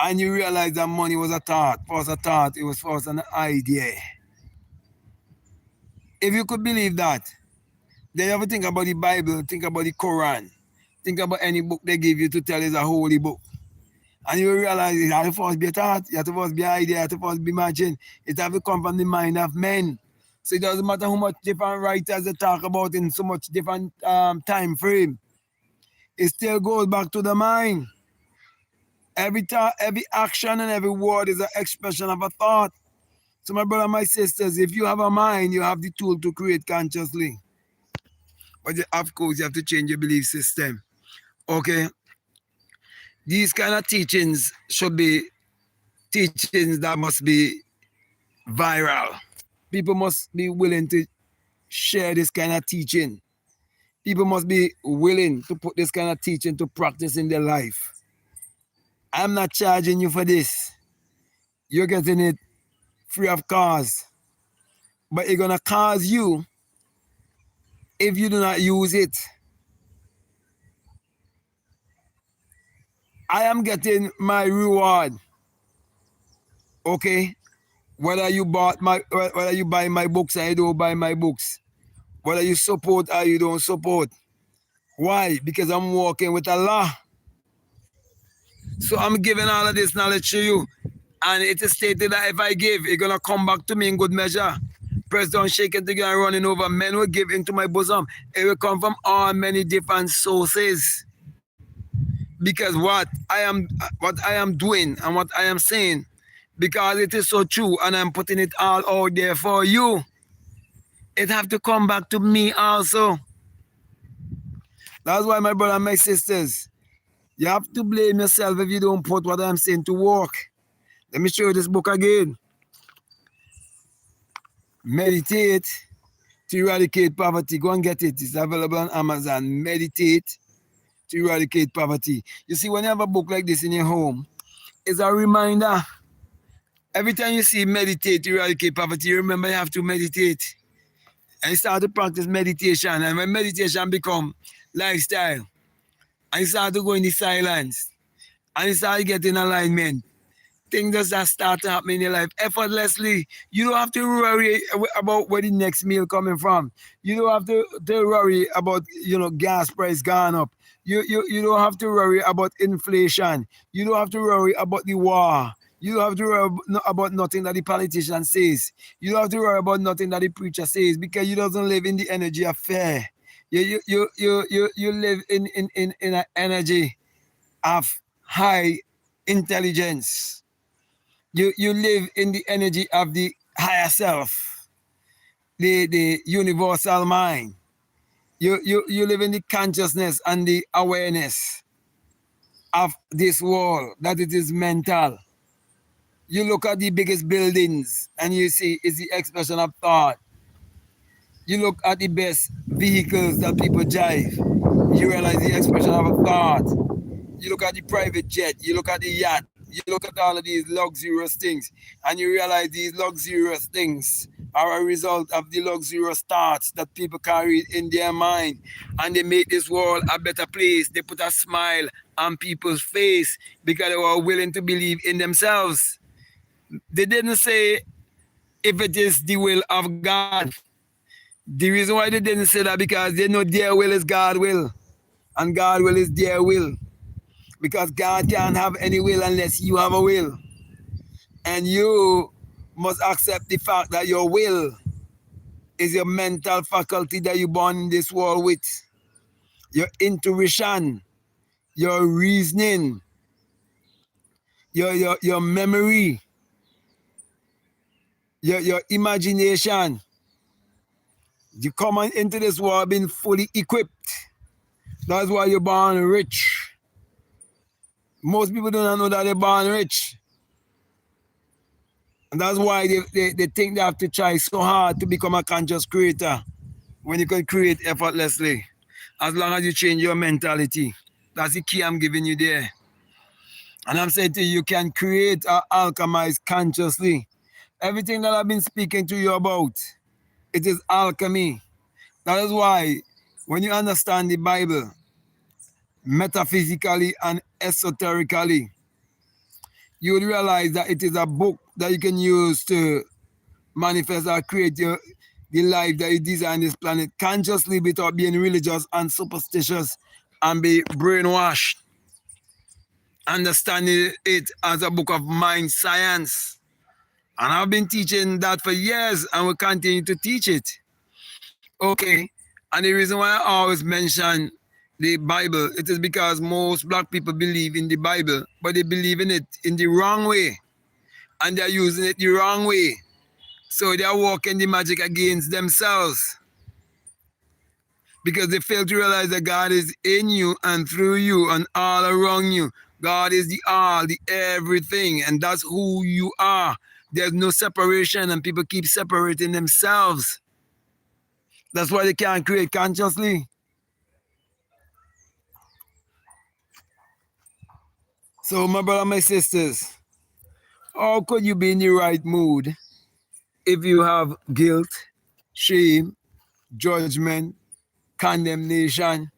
S1: and you realize that money was a thought, first a thought, it was first an idea. If you could believe that, then you have to think about the Bible, think about the Quran, think about any book they give you to tell is a holy book. And you realize it has to first be a thought, it has to first be an idea, it has to first be imagined. It has to come from the mind of men. So it doesn't matter how much different writers they talk about in so much different time frame. It still goes back to the mind. Every action and every word is an expression of a thought. So my brother, my sisters, if you have a mind, you have the tool to create consciously. But of course, you have to change your belief system. Okay? These kind of teachings should be teachings that must be viral. People must be willing to share this kind of teaching. People must be willing to put this kind of teaching to practice in their life. I'm not charging you for this. You're getting it free of cost. But it's going to cost you if you do not use it. I am getting my reward. Okay? Whether you buy my books or you don't buy my books. Whether you support or you don't support. Why? Because I'm working with Allah. So I'm giving all of this knowledge to you. And it is stated that if I give, it's going to come back to me in good measure. Press down, shake it together, and running over. Men will give into my bosom. It will come from all many different sources. Because what I am doing and what I am saying, because it is so true and I'm putting it all out there for you, it have to come back to me also. That's why, my brother and my sisters, you have to blame yourself if you don't put what I'm saying to work. Let me show you this book again. Meditate to Eradicate Poverty. Go and get it. It's available on Amazon. Meditate to Eradicate Poverty. You see, when you have a book like this in your home, it's a reminder. Every time you see meditate to eradicate poverty, you remember you have to meditate. And you start to practice meditation. And when meditation become lifestyle, and you start to go in the silence, and you start to get in alignment, things just start to happen in your life effortlessly. You don't have to worry about where the next meal coming from. You don't have to worry about, gas price gone up. You don't have to worry about inflation. You don't have to worry about the war. You don't have to worry about nothing that the politician says. You don't have to worry about nothing that the preacher says, because you doesn't live in the energy of fear. You live in an energy of high intelligence. You live in the energy of the higher self, the universal mind. You live in the consciousness and the awareness of this world, that it is mental. You look at the biggest buildings and you see it's the expression of thought. You look at the best vehicles that people drive, you realize the expression of a thought. You look at the private jet, you look at the yacht, you look at all of these luxurious things, and you realize these luxurious things are a result of the luxurious thoughts that people carry in their mind, and they make this world a better place. They put a smile on people's face because they were willing to believe in themselves. They didn't say if it is the will of God. The reason why they didn't say that, because they know their will is God's will, and God's will is their will. Because God can't have any will unless you have a will. And you must accept the fact that your will is your mental faculty that you're born in this world with. Your intuition, your reasoning, your memory. your imagination. You come into this world being fully equipped. That's why you're born rich. Most people do not know that they're born rich. And that's why they think they have to try so hard to become a conscious creator when you can create effortlessly. As long as you change your mentality. That's the key I'm giving you there. And I'm saying to you, you can create or alchemize consciously. Everything that I've been speaking to you about, it is alchemy. That is why when you understand the Bible, metaphysically and esoterically, you would realize that it is a book that you can use to manifest or create the life that you design this planet consciously without being religious and superstitious and be brainwashed. Understanding it as a book of mind science. And I've been teaching that for years and will continue to teach it. Okay. And the reason why I always mention the Bible, it is because most black people believe in the Bible, but they believe in it in the wrong way. And they're using it the wrong way. So they're working the magic against themselves. Because they fail to realize that God is in you and through you and all around you. God is the all, the everything, and that's who you are. There's no separation, and people keep separating themselves. That's why they can't create consciously. So, my brother, my sisters, how could you be in the right mood if you have guilt, shame, judgment, condemnation,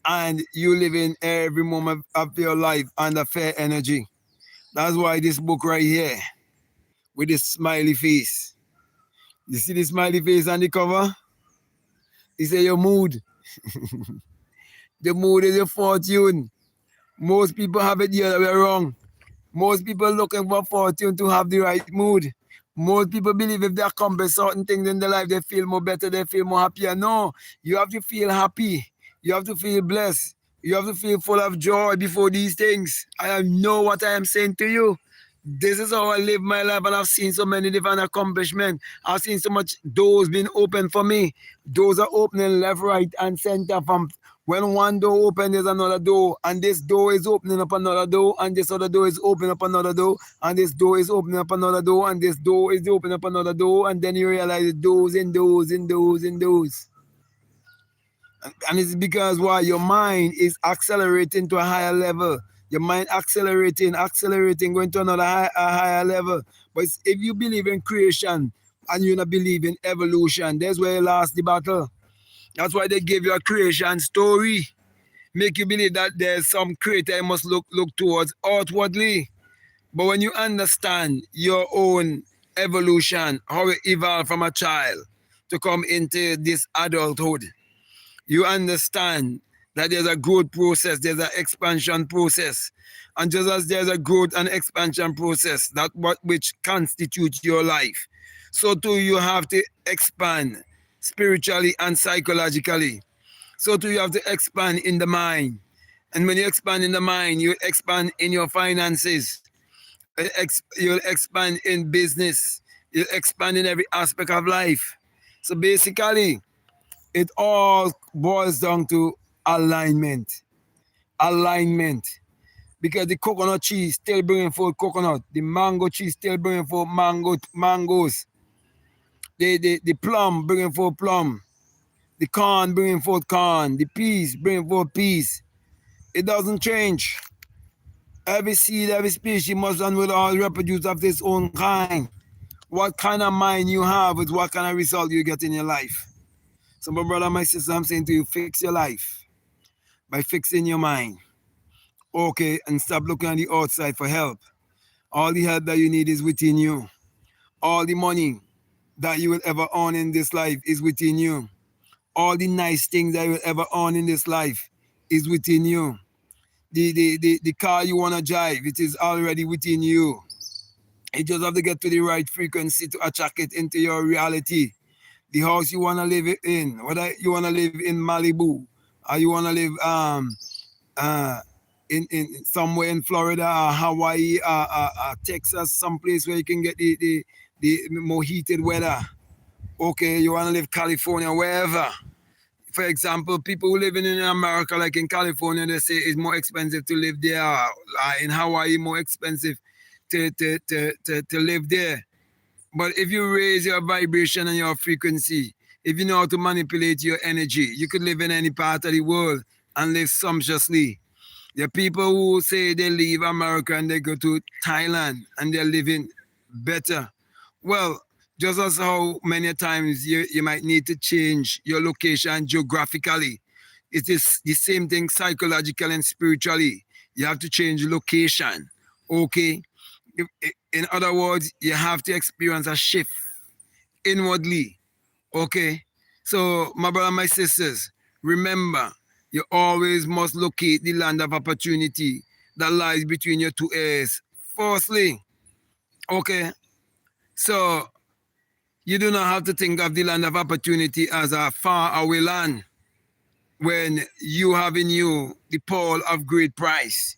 S1: and you live in every moment of your life under fair energy? That's why this book right here, with this smiley face. You see the smiley face on the cover? It says your mood. The mood is your fortune. Most people have it the other way around. Most people looking for fortune to have the right mood. Most people believe if they accomplish certain things in their life, they feel more better, they feel more happier. No, you have to feel happy. You have to feel blessed. You have to feel full of joy before these things. I know what I am saying to you. This is how I live my life, and I've seen so many different accomplishments. I've seen so much doors being opened for me. Doors are opening left, right, and center. From when one door opens, there's another door, and this door is opening up another door, and this other door is opening up another door, and this door is opening up another door, and this door is opening up another door, and then you realize doors and doors and doors and doors. And it's because why? Your mind is accelerating to a higher level. Your mind accelerating, going to another higher level. But if you believe in creation and you not believe in evolution, that's where you lost the battle. That's why they give you a creation story. Make you believe that there's some creator you must look towards outwardly. But when you understand your own evolution, how you evolved from a child to come into this adulthood, you understand that there's a growth process, there's an expansion process. And just as there's a growth and expansion process, that which constitutes your life, so too you have to expand spiritually and psychologically. So too you have to expand in the mind. And when you expand in the mind, you expand in your finances. You'll expand in business. You'll expand in every aspect of life. So basically, it all boils down to alignment. Alignment. Because the coconut cheese still bringing forth coconut. The mango cheese still bringing forth mangoes. The plum bringing forth plum. The corn bringing forth corn. The peas bringing forth peas. It doesn't change. Every seed, every species must run with all reproduce of its own kind. What kind of mind you have is what kind of result you get in your life. So my brother, my sister, I'm saying to you, fix your life by fixing your mind. Okay, and stop looking on the outside for help. All the help that you need is within you. All the money that you will ever earn in this life is within you. All the nice things that you will ever earn in this life is within you. The car you want to drive, it is already within you. You just have to get to the right frequency to attract it into your reality. The house you want to live in, whether you want to live in Malibu or you want to live in somewhere in Florida or Hawaii or Texas, someplace where you can get the the more heated weather. Okay, you want to live California, wherever. For example, people who live in America, like in California, they say it's more expensive to live there. In Hawaii, more expensive to live there. But if you raise your vibration and your frequency, if you know how to manipulate your energy, you could live in any part of the world and live sumptuously. There are people who say they leave America and they go to Thailand and they're living better. Well, just as how many times you might need to change your location geographically, it is the same thing psychologically and spiritually. You have to change location, okay? In other words, you have to experience a shift inwardly, okay? So, my brother, my sisters, remember, you always must locate the land of opportunity that lies between your two ears. Firstly, okay, so you do not have to think of the land of opportunity as a far away land when you have in you the pearl of great price.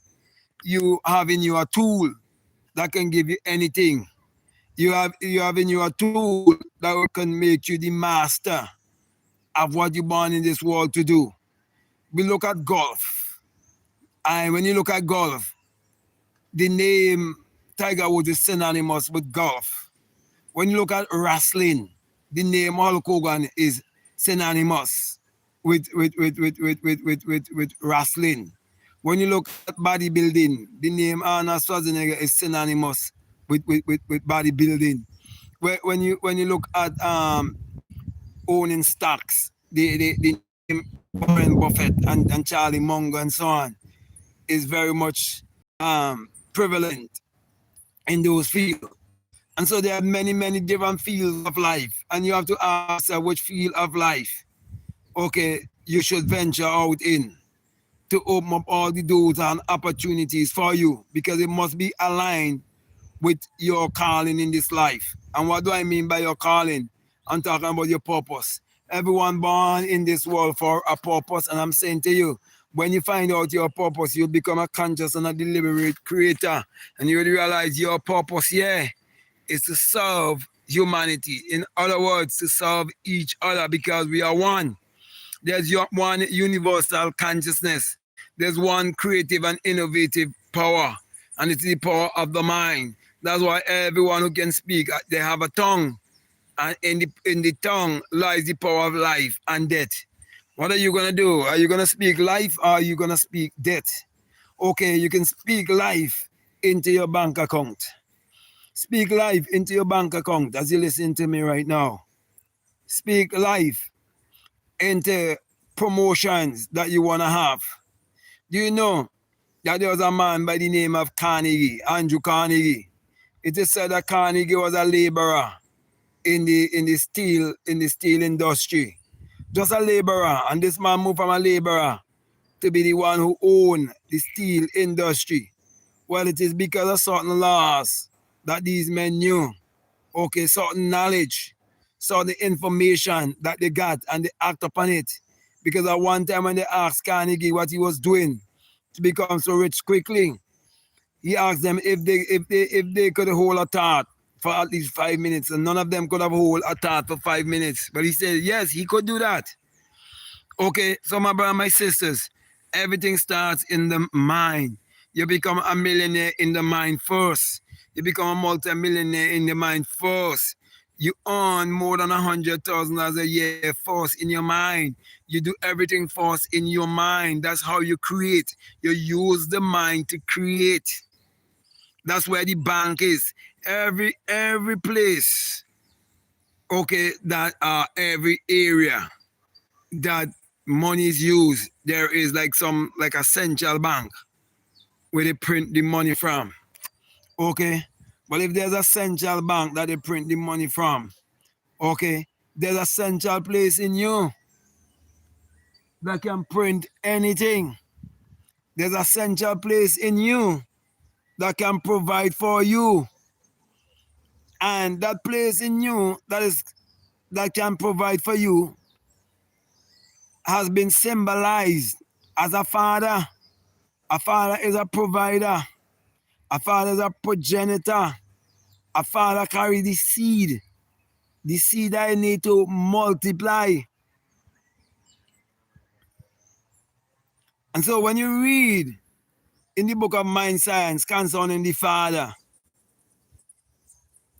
S1: You have in you a tool that can give you anything. You have in you a tool that can make you the master of what you're born in this world to do. We look at golf. And when you look at golf, the name Tiger Woods is synonymous with golf. When you look at wrestling, the name Hulk Hogan is synonymous with wrestling. When you look at bodybuilding, the name Arnold Schwarzenegger is synonymous with bodybuilding. When you look at owning stocks, the name Warren Buffett and Charlie Munger and so on is very much prevalent in those fields. And so there are many different fields of life. And you have to ask yourself which field of life, okay, you should venture out in to open up all the doors and opportunities for you, because it must be aligned with your calling in this life. And what do I mean by your calling? I'm talking about your purpose. Everyone born in this world for a purpose. And I'm saying to you, when you find out your purpose, you'll become a conscious and a deliberate creator. And you will realize your purpose, is to serve humanity. In other words, to serve each other, because we are one. There's one universal consciousness. There's one creative and innovative power, and it's the power of the mind. That's why everyone who can speak, they have a tongue, and in the tongue lies the power of life and death. What are you going to do? Are you going to speak life, or are you going to speak death? Okay, you can speak life into your bank account. Speak life into your bank account as you listen to me right now. Speak life into promotions that you want to have. Do you know that there was a man by the name of Carnegie, Andrew Carnegie? It is said that Carnegie was a laborer in the steel industry. Just a laborer. And this man moved from a laborer to be the one who owned the steel industry. Well, it is because of certain laws that these men knew. Okay, certain knowledge, certain information that they got, and they act upon it. Because at one time when they asked Carnegie what he was doing to become so rich quickly, he asked them if they could hold a thought for at least 5 minutes, and none of them could have hold a thought for 5 minutes. But he said, yes, he could do that. Okay, so my brother, my sisters, everything starts in the mind. You become a millionaire in the mind first. You become a multi-millionaire in the mind first. You earn more than $100,000 a year first in your mind. You do everything first in your mind. That's how you create. You use the mind to create. That's where the bank is. Every place, okay, that every area that money is used, there is like a central bank where they print the money from. Okay? But if there's a central bank that they print the money from, okay, there's a central place in you that can print anything. There's a central place in you that can provide for you. And that place in you that can provide for you has been symbolized as a father. A father is a provider. A father is a progenitor. A father carry the seed I need to multiply. And so when you read in the book of Mind Science concerning the father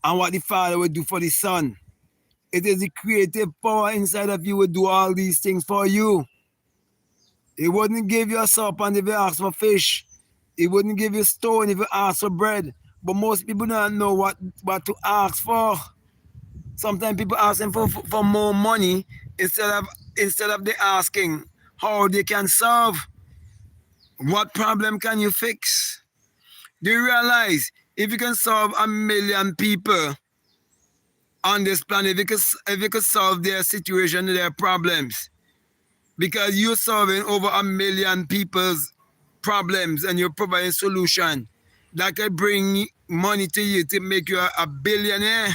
S1: and what the father would do for the son, it is the creative power inside of you would do all these things for you. He wouldn't give you a serpent if you ask for fish. He wouldn't give you stone if you ask for bread. But most people don't know what to ask for. Sometimes people ask them for more money instead of they asking how they can solve. What problem can you fix? Do you realize if you can solve 1 million people on this planet, if you could solve their situation, their problems, because you're solving over 1 million people's problems and you're providing solution that could bring money to you to make you a billionaire.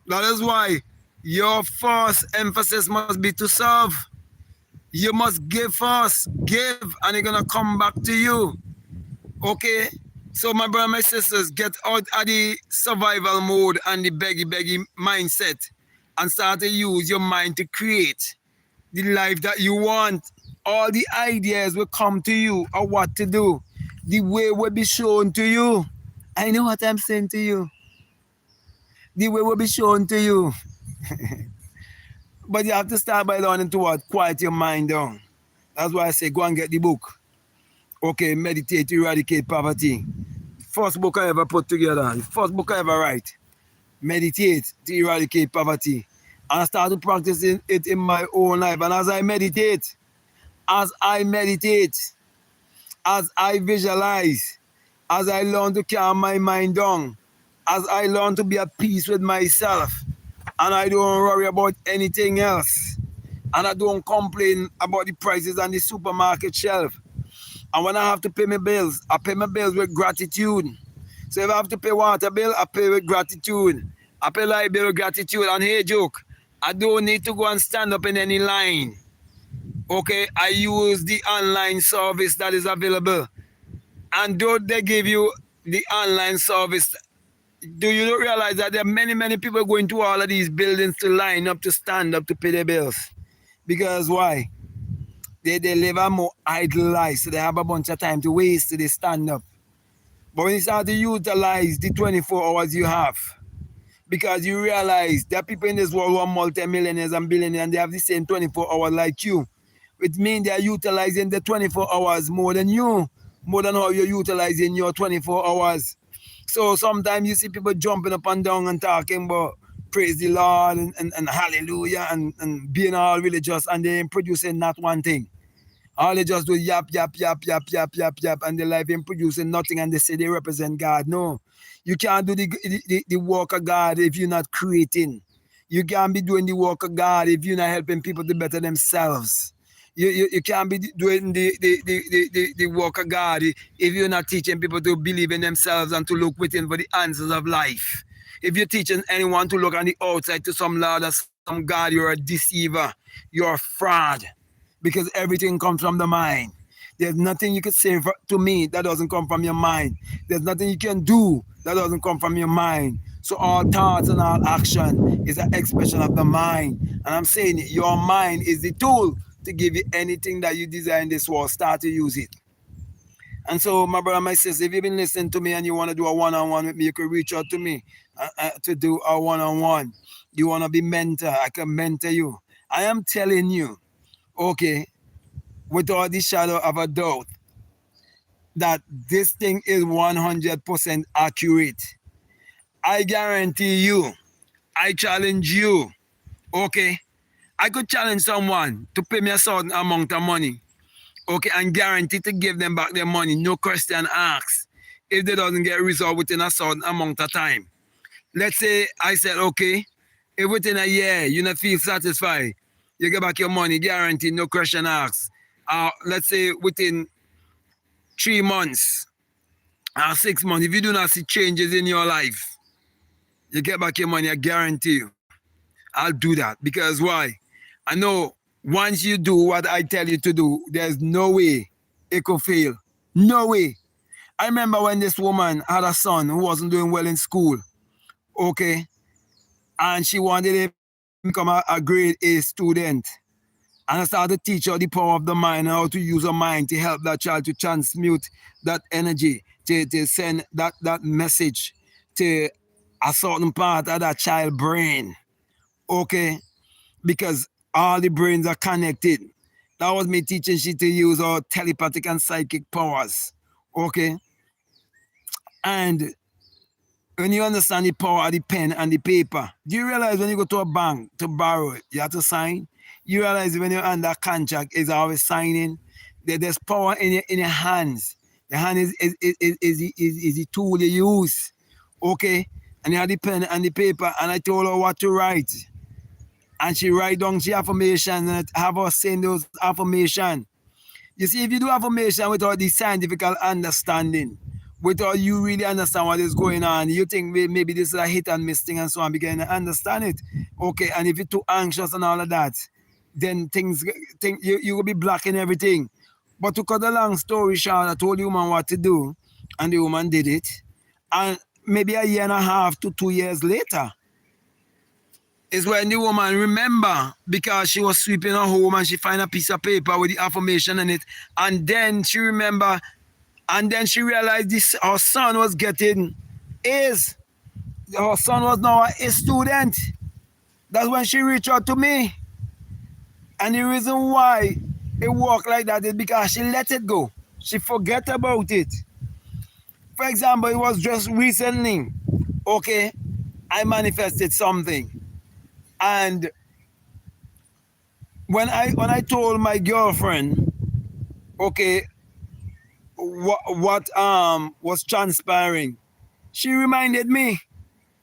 S1: That is why your first emphasis must be to solve. You must give first, give, and it's gonna come back to you. Okay? So my brother and my sisters, get out of the survival mode and the beggy mindset and start to use your mind to create the life that you want. All the ideas will come to you of what to do. The way will be shown to you. I know what I'm saying to you. The way will be shown to you. But you have to start by learning to what? Quiet your mind down. That's why I say go and get the book. Okay, Meditate to Eradicate Poverty. First book I ever put together. The first book I ever write. Meditate to Eradicate Poverty. And I started practicing it in my own life. And as I meditate, as I visualize, as I learn to calm my mind down, as I learn to be at peace with myself, and I don't worry about anything else, and I don't complain about the prices on the supermarket shelf. And when I have to pay my bills, I pay my bills with gratitude. So if I have to pay water bill, I pay with gratitude. I pay light bill with gratitude. And hey, joke, I don't need to go and stand up in any line. Okay, I use the online service that is available. And though they give you the online service, do you realize that there are many people going to all of these buildings to line up, to stand up, to pay their bills? Because why? They live a more idle life, so they have a bunch of time to waste, so they stand up. But when you start to utilize the 24 hours you have, because you realize there are people in this world who are multi-millionaires and billionaires, and they have the same 24 hours like you. It means they are utilizing the 24 hours more than you, more than how you're utilizing your 24 hours. So sometimes you see people jumping up and down and talking about praise the Lord and hallelujah and being all religious, and they ain't producing not one thing. All they just do yap, and their life ain't producing nothing, and they say they represent God. No, you can't do the work of God if you're not creating. You can't be doing the work of God if you're not helping people to better themselves. You can't be doing the work of God if you're not teaching people to believe in themselves and to look within for the answers of life. If you're teaching anyone to look on the outside to some Lord or some God, you're a deceiver. You're a fraud. Because everything comes from the mind. There's nothing you can say to me that doesn't come from your mind. There's nothing you can do that doesn't come from your mind. So all thoughts and all action is an expression of the mind. And I'm saying it, your mind is the tool to give you anything that you desire in this world. Start to use it. And so, my brother, my sister, if you've been listening to me and you want to do a one-on-one with me, you can reach out to me to do a one-on-one. You want to be mentor, I can mentor you. I am telling you, okay, without the shadow of a doubt, that this thing is 100% accurate. I guarantee you, I challenge you, okay? I could challenge someone to pay me a certain amount of money, okay, and guarantee to give them back their money, no question asked, if they doesn't get resolved within a certain amount of time. Let's say I said, okay, if within a year you not feel satisfied, you get back your money, guaranteed, no question asked. Let's say within 3 months or 6 months, if you do not see changes in your life, you get back your money, I guarantee you. I'll do that. Because why? I know once you do what I tell you to do, there's no way it could fail. No way. I remember when this woman had a son who wasn't doing well in school. Okay. And she wanted him to become a grade A student. And I started to teach her the power of the mind and how to use her mind to help that child to transmute that energy, to send that message to a certain part of that child brain. Okay? Because all the brains are connected. That was me teaching she to use her telepathic and psychic powers. Okay? And when you understand the power of the pen and the paper, do you realize when you go to a bank to borrow it, you have to sign? You realize when you're under contract, is always signing. There's power in your hands. The hand is the tool you use. Okay? And you have the pen and the paper, and I told her what to write. And she write down the affirmation and have her saying those affirmation. You see, if you do affirmation without the scientific understanding, without you really understand what is going on, you think maybe this is a hit and miss thing and so on, begin to understand it. Okay, and if you're too anxious and all of that, then you will be blocking everything. But to cut a long story short, I told the woman what to do, and the woman did it. And maybe a year and a half to 2 years later, is when the woman remember, because she was sweeping her home and she find a piece of paper with the affirmation in it, and then she remember, and then she realized this her son was getting A's. Her son was now a student. That's when she reached out to me. And the reason why it worked like that is because she let it go. She forget about it. For example, it was just recently, okay, I manifested something. And when I told my girlfriend, okay, what was transpiring, she reminded me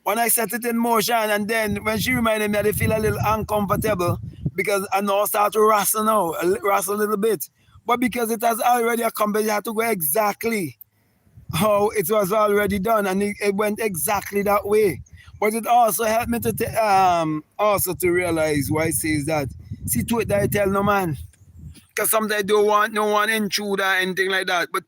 S1: when I set it in motion, and then when she reminded me, I feel a little uncomfortable because I now start to wrestle a little bit. But because it has already accomplished, I had to go exactly how it was already done, and it went exactly that way. But it also helped me to also to realize why it says that. See to it that I tell no man. Because sometimes I don't want no one intruder or anything like that. But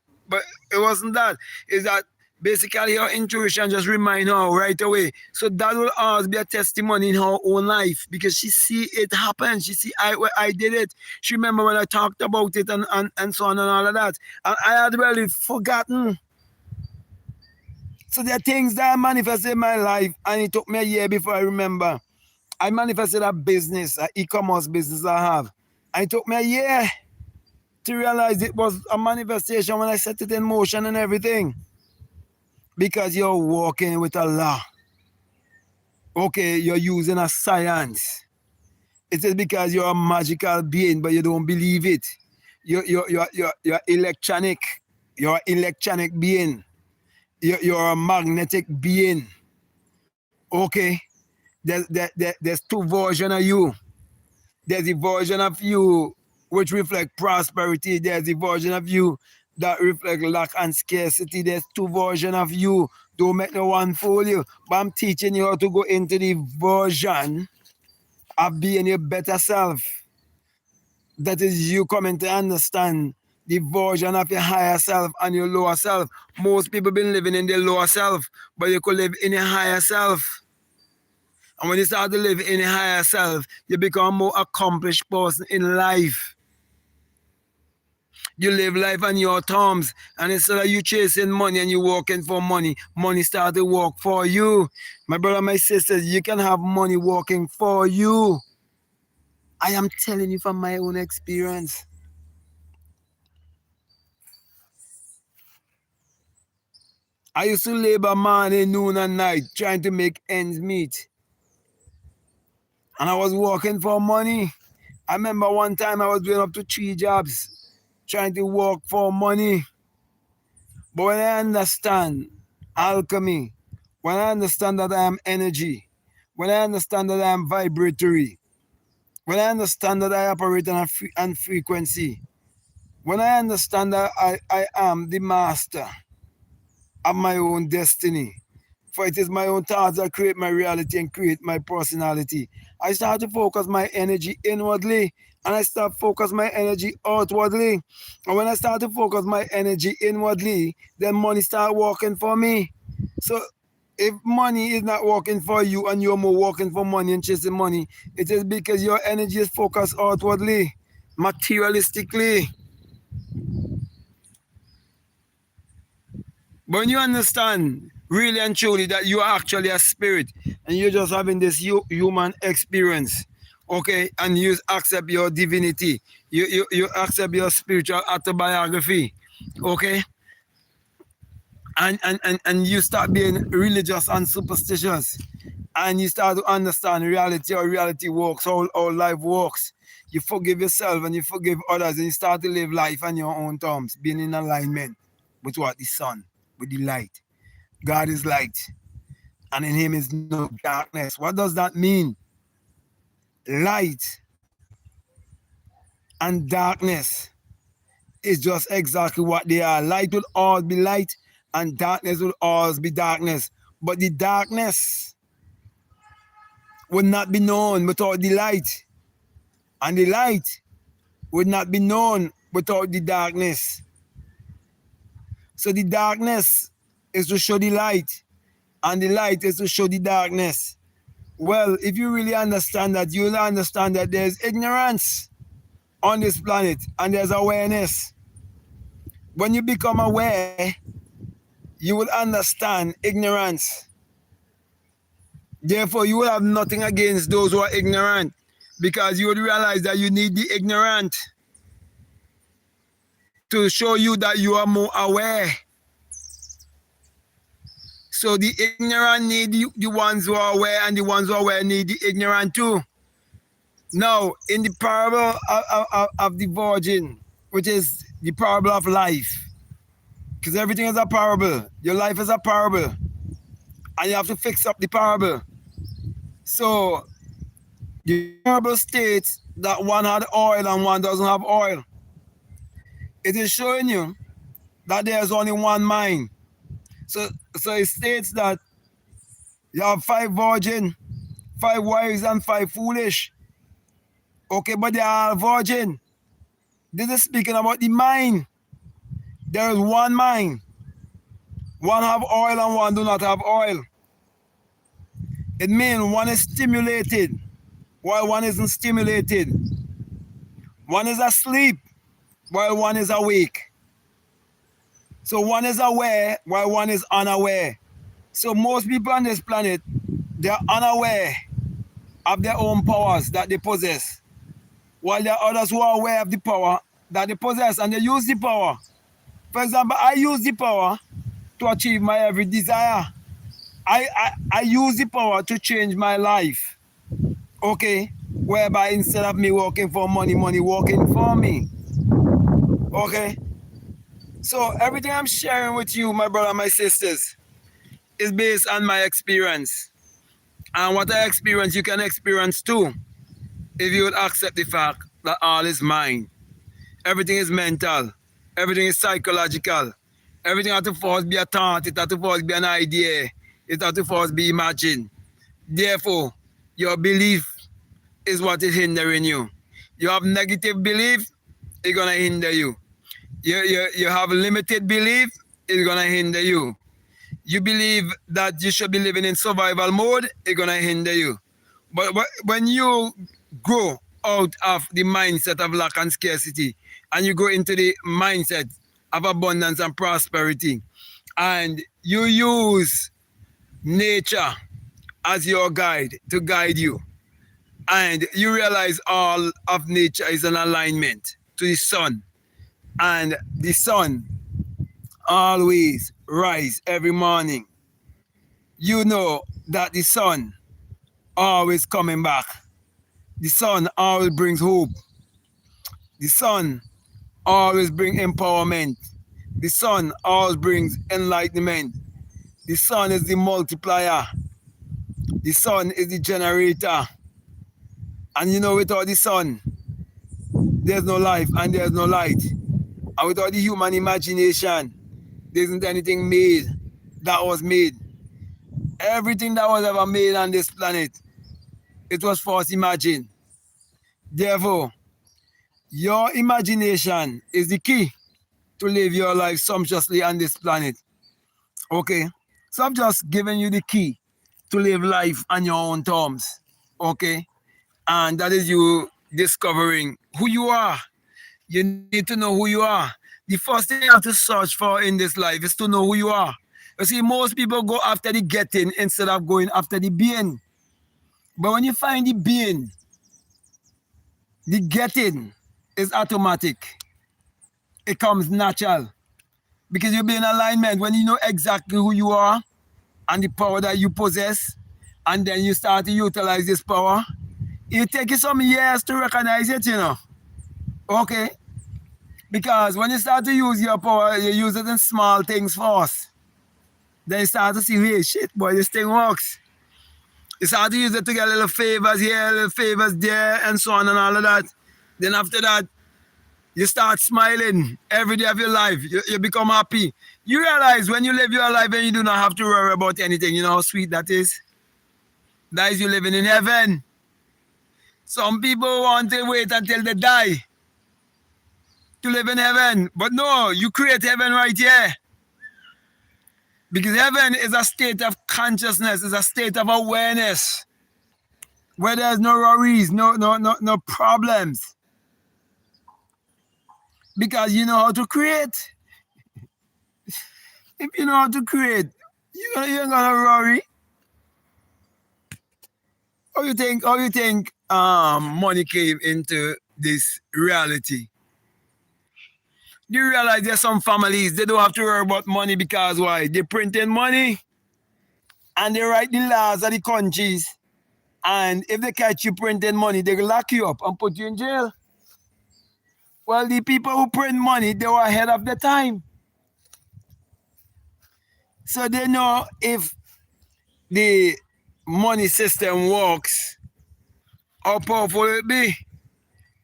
S1: it wasn't that. It's that basically her intuition just remind her right away. So that will always be a testimony in her own life because she see it happen. She see I did it. She remember when I talked about it and so on and all of that. And I had really forgotten. So there are things that I manifested in my life, and it took me a year before I remember. I manifested a business, an e-commerce business I have. And it took me a year to realize it was a manifestation when I set it in motion and everything. Because you're working with a law. Okay, you're using a science. It is because you're a magical being, but you don't believe it. You're electronic. You're an electronic being. You're a magnetic being. Okay? There's two versions of you. There's a version of you which reflect prosperity. There's a version of you that reflect lack and scarcity. There's two versions of you. Don't make no one fool you. But I'm teaching you how to go into the version of being your better self. That is you coming to understand the version of your higher self and your lower self. Most people been living in their lower self, but you could live in a higher self. And when you start to live in a higher self, you become a more accomplished person in life. You live life on your terms. And instead of you chasing money and you working for money, money start to work for you. My brother, my sisters, you can have money working for you. I am telling you from my own experience. I used to labor morning, noon, and night trying to make ends meet. And I was working for money. I remember one time I was doing up to 3 jobs trying to work for money. But when I understand alchemy, when I understand that I am energy, when I understand that I am vibratory, when I understand that I operate on frequency, when I understand that I am the master of my own destiny, for it is my own thoughts that create my reality and create my personality. I start to focus my energy inwardly and I start to focus my energy outwardly. And when I start to focus my energy inwardly, then money start working for me. So If money is not working for you and you're more working for money and chasing money, it is because your energy is focused outwardly, materialistically. But when you understand really and truly that you are actually a spirit and you're just having this human experience, okay, and you accept your divinity, you accept your spiritual autobiography, okay, and you start being religious and superstitious, and you start to understand reality, how reality works, how life works. You forgive yourself and you forgive others, and you start to live life on your own terms, being in alignment with what? The sun, with the light. God is light, and in him is no darkness. What does that mean? Light and darkness is just exactly what they are. Light will always be light, and darkness will always be darkness. But the darkness would not be known without the light, and the light would not be known without the darkness. So the darkness is to show the light, and the light is to show the darkness. Well, if you really understand that, you will understand that there's ignorance on this planet and there's awareness. When you become aware, you will understand ignorance. Therefore, you will have nothing against those who are ignorant, because you would realize that you need the ignorant to show you that you are more aware. So the ignorant need the ones who are aware, and the ones who are aware need the ignorant too. Now, in the parable of the virgin, which is the parable of life, because everything is a parable. Your life is a parable, and you have to fix up the parable. So the parable states that one had oil and one doesn't have oil. It is showing you that there's only one mind. So it states that you have 5 virgin, 5 wise, and 5 foolish. Okay, but they are all virgin. This is speaking about the mind. There is one mind. One have oil and one do not have oil. It means one is stimulated while one isn't stimulated. One is asleep while one is awake. So one is aware while one is unaware. So most people on this planet, they are unaware of their own powers that they possess, while there are others who are aware of the power that they possess, and they use the power. For example, I use the power to achieve my every desire. I use the power to change my life. Okay? Whereby instead of me working for money, money working for me. Okay? So everything I'm sharing with you, my brother and my sisters, is based on my experience. And what I experience, you can experience too, if you would accept the fact that all is mind. Everything is mental. Everything is psychological. Everything has to first be a thought. It has to first be an idea. It has to first be imagined. Therefore, your belief is what is hindering you. You have negative belief, it's going to hinder you. You have limited belief, it's going to hinder you. You believe that you should be living in survival mode, it's going to hinder you. But when you go out of the mindset of lack and scarcity, and you go into the mindset of abundance and prosperity, and you use nature as your guide to guide you, and you realize all of nature is an alignment to the sun, and the sun always rise every morning, you know that the sun always coming back. The sun always brings hope. The sun always brings empowerment. The sun always brings enlightenment. The sun is the multiplier. The sun is the generator. And you know, without the sun, there's no life and there's no light. And without the human imagination, there isn't anything made that was made. Everything that was ever made on this planet, it was first imagined. Therefore, your imagination is the key to live your life sumptuously on this planet. Okay? So I've just given you the key to live life on your own terms. Okay? And that is you discovering who you are. You need to know who you are. The first thing you have to search for in this life is to know who you are. You see, most people go after the getting instead of going after the being. But when you find the being, the getting is automatic. It comes natural. Because you'll be in alignment when you know exactly who you are and the power that you possess, and then you start to utilize this power. It takes you some years to recognize it, you know. Okay? Because when you start to use your power, you use it in small things first. Then you start to see, hey, shit, boy, this thing works. You start to use it to get little favors here, little favors there, and so on and all of that. Then after that, you start smiling every day of your life. You become happy. You realize when you live your life and you do not have to worry about anything, you know how sweet that is? That is you living in heaven. Some people want to wait until they die to live in heaven. But no, you create heaven right here. Because heaven is a state of consciousness, is a state of awareness, where there's no worries, no problems. Because you know how to create. If you know how to create, you ain't gonna worry. How you think money came into this reality? Do you realize there's some families they don't have to worry about money because why? They print in money and they write the laws of the countries. And if they catch you printing money, they will lock you up and put you in jail. Well, the people who print money, they were ahead of the time. So they know if the money system works, how powerful it be.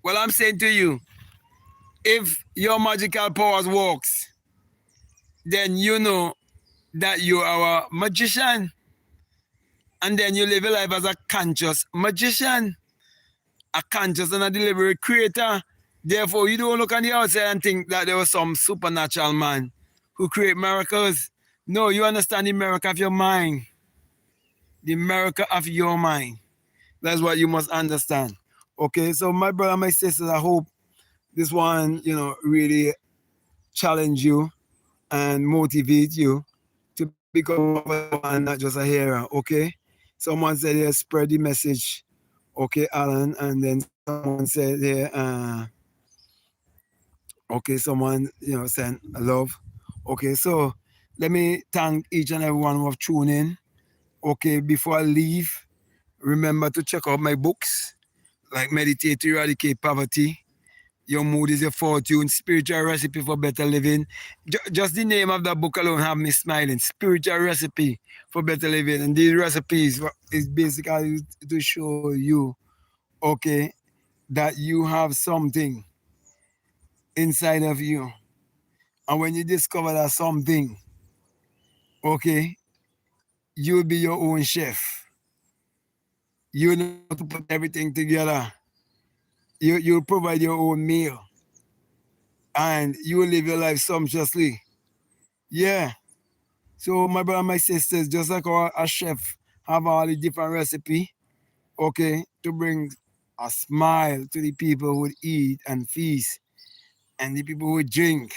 S1: Well, I'm saying to you, if your magical powers works, then you know that you are a magician. And then you live a life as a conscious magician, a conscious and a deliberate creator. Therefore, you don't look on the outside and think that there was some supernatural man who create miracles. No, you understand the miracle of your mind. The miracle of your mind. That's what you must understand. Okay, so my brother, my sisters, I hope this one, really challenge you and motivate you to become more of a doer and not just a hearer. Okay, someone said here, spread the message. Okay, Alan, and then someone said here, okay, someone sent love. Okay, so let me thank each and everyone who have tuned in. Okay, before I leave, remember to check out my books like Meditate to Eradicate Poverty. Your mood is your fortune. Spiritual Recipe for Better Living. Just the name of that book alone have me smiling. Spiritual Recipe for Better Living. And these recipes is basically to show you, okay, that you have something inside of you. And when you discover that something, okay, you'll be your own chef. You know how to put everything together. You'll provide your own meal. And you will live your life sumptuously. Yeah. So my brother, my sisters, just like a chef have all the different recipe, okay, to bring a smile to the people who would eat and feast and the people who would drink,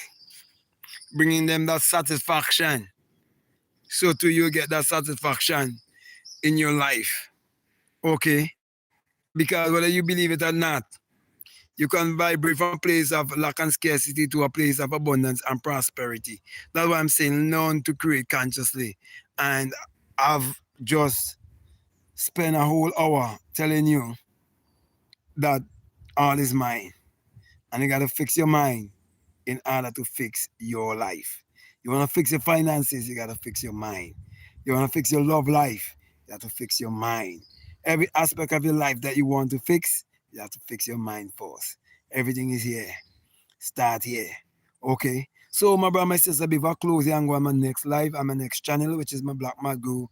S1: bringing them that satisfaction. So too you get that satisfaction in your life. Okay? Because whether you believe it or not, you can vibrate from a place of lack and scarcity to a place of abundance and prosperity. That's why I'm saying learn to create consciously. And I've just spent a whole hour telling you that all is mine. And you got to fix your mind in order to fix your life. You want to fix your finances, you got to fix your mind. You want to fix your love life, you have to fix your mind. Every aspect of your life that you want to fix, you have to fix your mind first. Everything is here. Start here. Okay? So, my brother, my sister, before I close here and go on my next live on my next channel, which is my Black Mago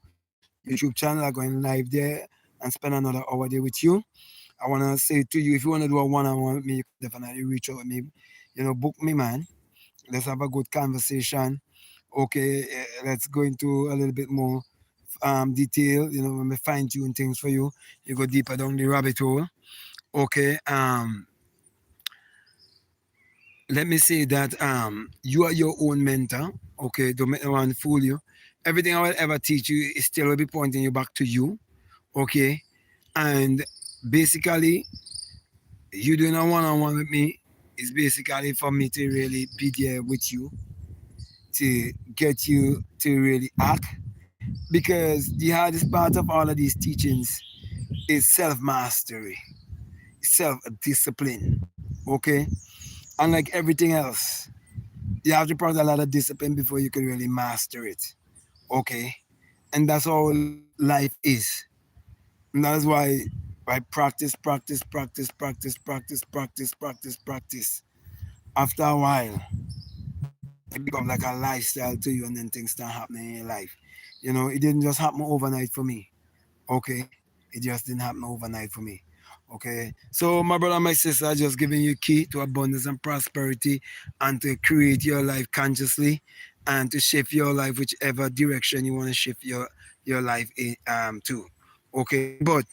S1: YouTube channel, I'm going live there and spend another hour there with you. I want to say to you, if you want to do a one-on-one with me, you can definitely reach out with me. Book me, man. Let's have a good conversation. Okay, let's go into a little bit more detail. When we fine tune things for you, you go deeper down the rabbit hole. Okay, let me say that you are your own mentor. Okay, don't make anyone fool you. Everything I will ever teach you is still will be pointing you back to you. Okay, and basically, you doing a one-on-one with me is basically for me to really be there with you to get you to really act, because the hardest part of all of these teachings is self-mastery, self-discipline. Okay, unlike everything else, you have to practice a lot of discipline before you can really master it. Okay, and that's all life is. And that's why I practice. After a while, it becomes like a lifestyle to you, and then things start happening in your life. It didn't just happen overnight for me. Okay, it just didn't happen overnight for me. Okay, so my brother and my sister are just giving you key to abundance and prosperity, and to create your life consciously, and to shift your life whichever direction you want to shift your life to. Okay, but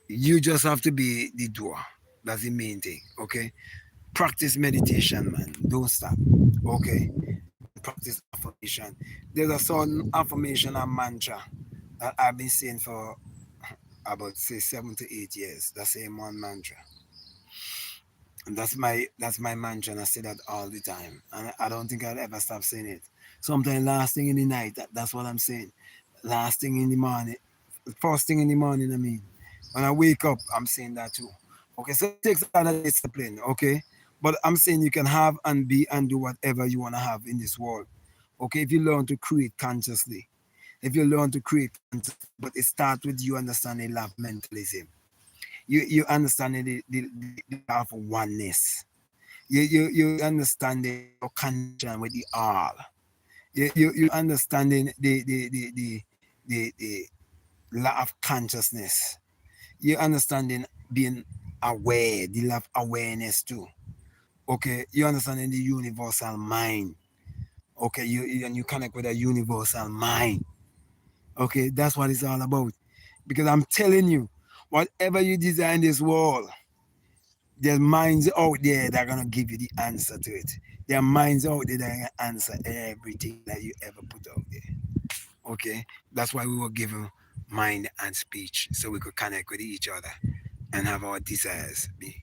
S1: you just have to be the doer. That's the main thing. Okay, practice meditation, man. Don't stop. Okay, and practice affirmation. There's a certain affirmation and mantra that I've been saying for about say 7 to 8 years. The same one mantra, and that's my mantra, and I say that all the time, and I don't think I'll ever stop saying it. Sometimes last thing in the night, that's what I'm saying. Last thing in the morning, first thing in the morning. I mean, when I wake up, I'm saying that too. Okay, so it takes a lot of discipline. Okay, but I'm saying you can have and be and do whatever you want to have in this world. Okay, if you learn to create consciously, if you learn to create consciously, but it starts with you understanding love mentalism. You understanding the law of oneness. You understanding your connection with the all. You understanding the law of consciousness. You understanding being aware, the law of awareness too. Okay, you understanding the universal mind. Okay, and you connect with a universal mind. Okay, that's what it's all about. Because I'm telling you, whatever you design this world, there's minds out there that are gonna give you the answer to it. There are minds out there that are gonna answer everything that you ever put out there. Okay, that's why we were given mind and speech, so we could connect with each other and have our desires be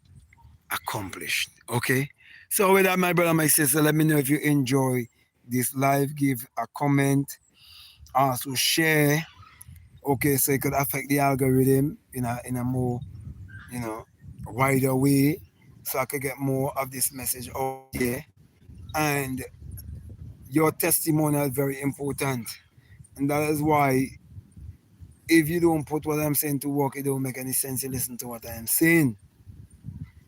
S1: accomplished. Okay, so with that, my brother, my sister, let me know if you enjoy this live. Give a comment, also share. Okay, so it could affect the algorithm in a more you know wider way, so I could get more of this message out there. And your testimonial is very important, and that is why if you don't put what I'm saying to work, it don't make any sense. You listen to what I am saying.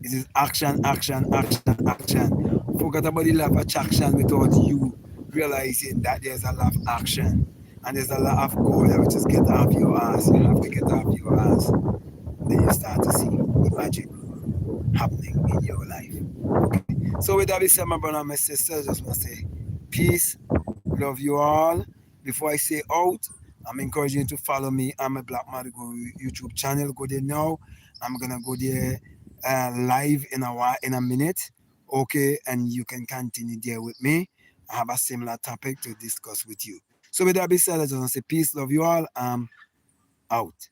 S1: It is action, action, action, action. Forget about the law of attraction without you realizing that there's a lot of action and there's a lot of goal that will just get off your ass. You have to get off your ass. Then you start to see the magic happening in your life. Okay. So with that being said, my brother and my sister, I just want to say peace, love you all. Before I say out, I'm encouraging you to follow me on my Black Marigo YouTube channel. Go there now. I'm gonna go there live in a minute. Okay, and you can continue there with me. I have a similar topic to discuss with you. So with that being said, I just want to say peace, love you all. Out.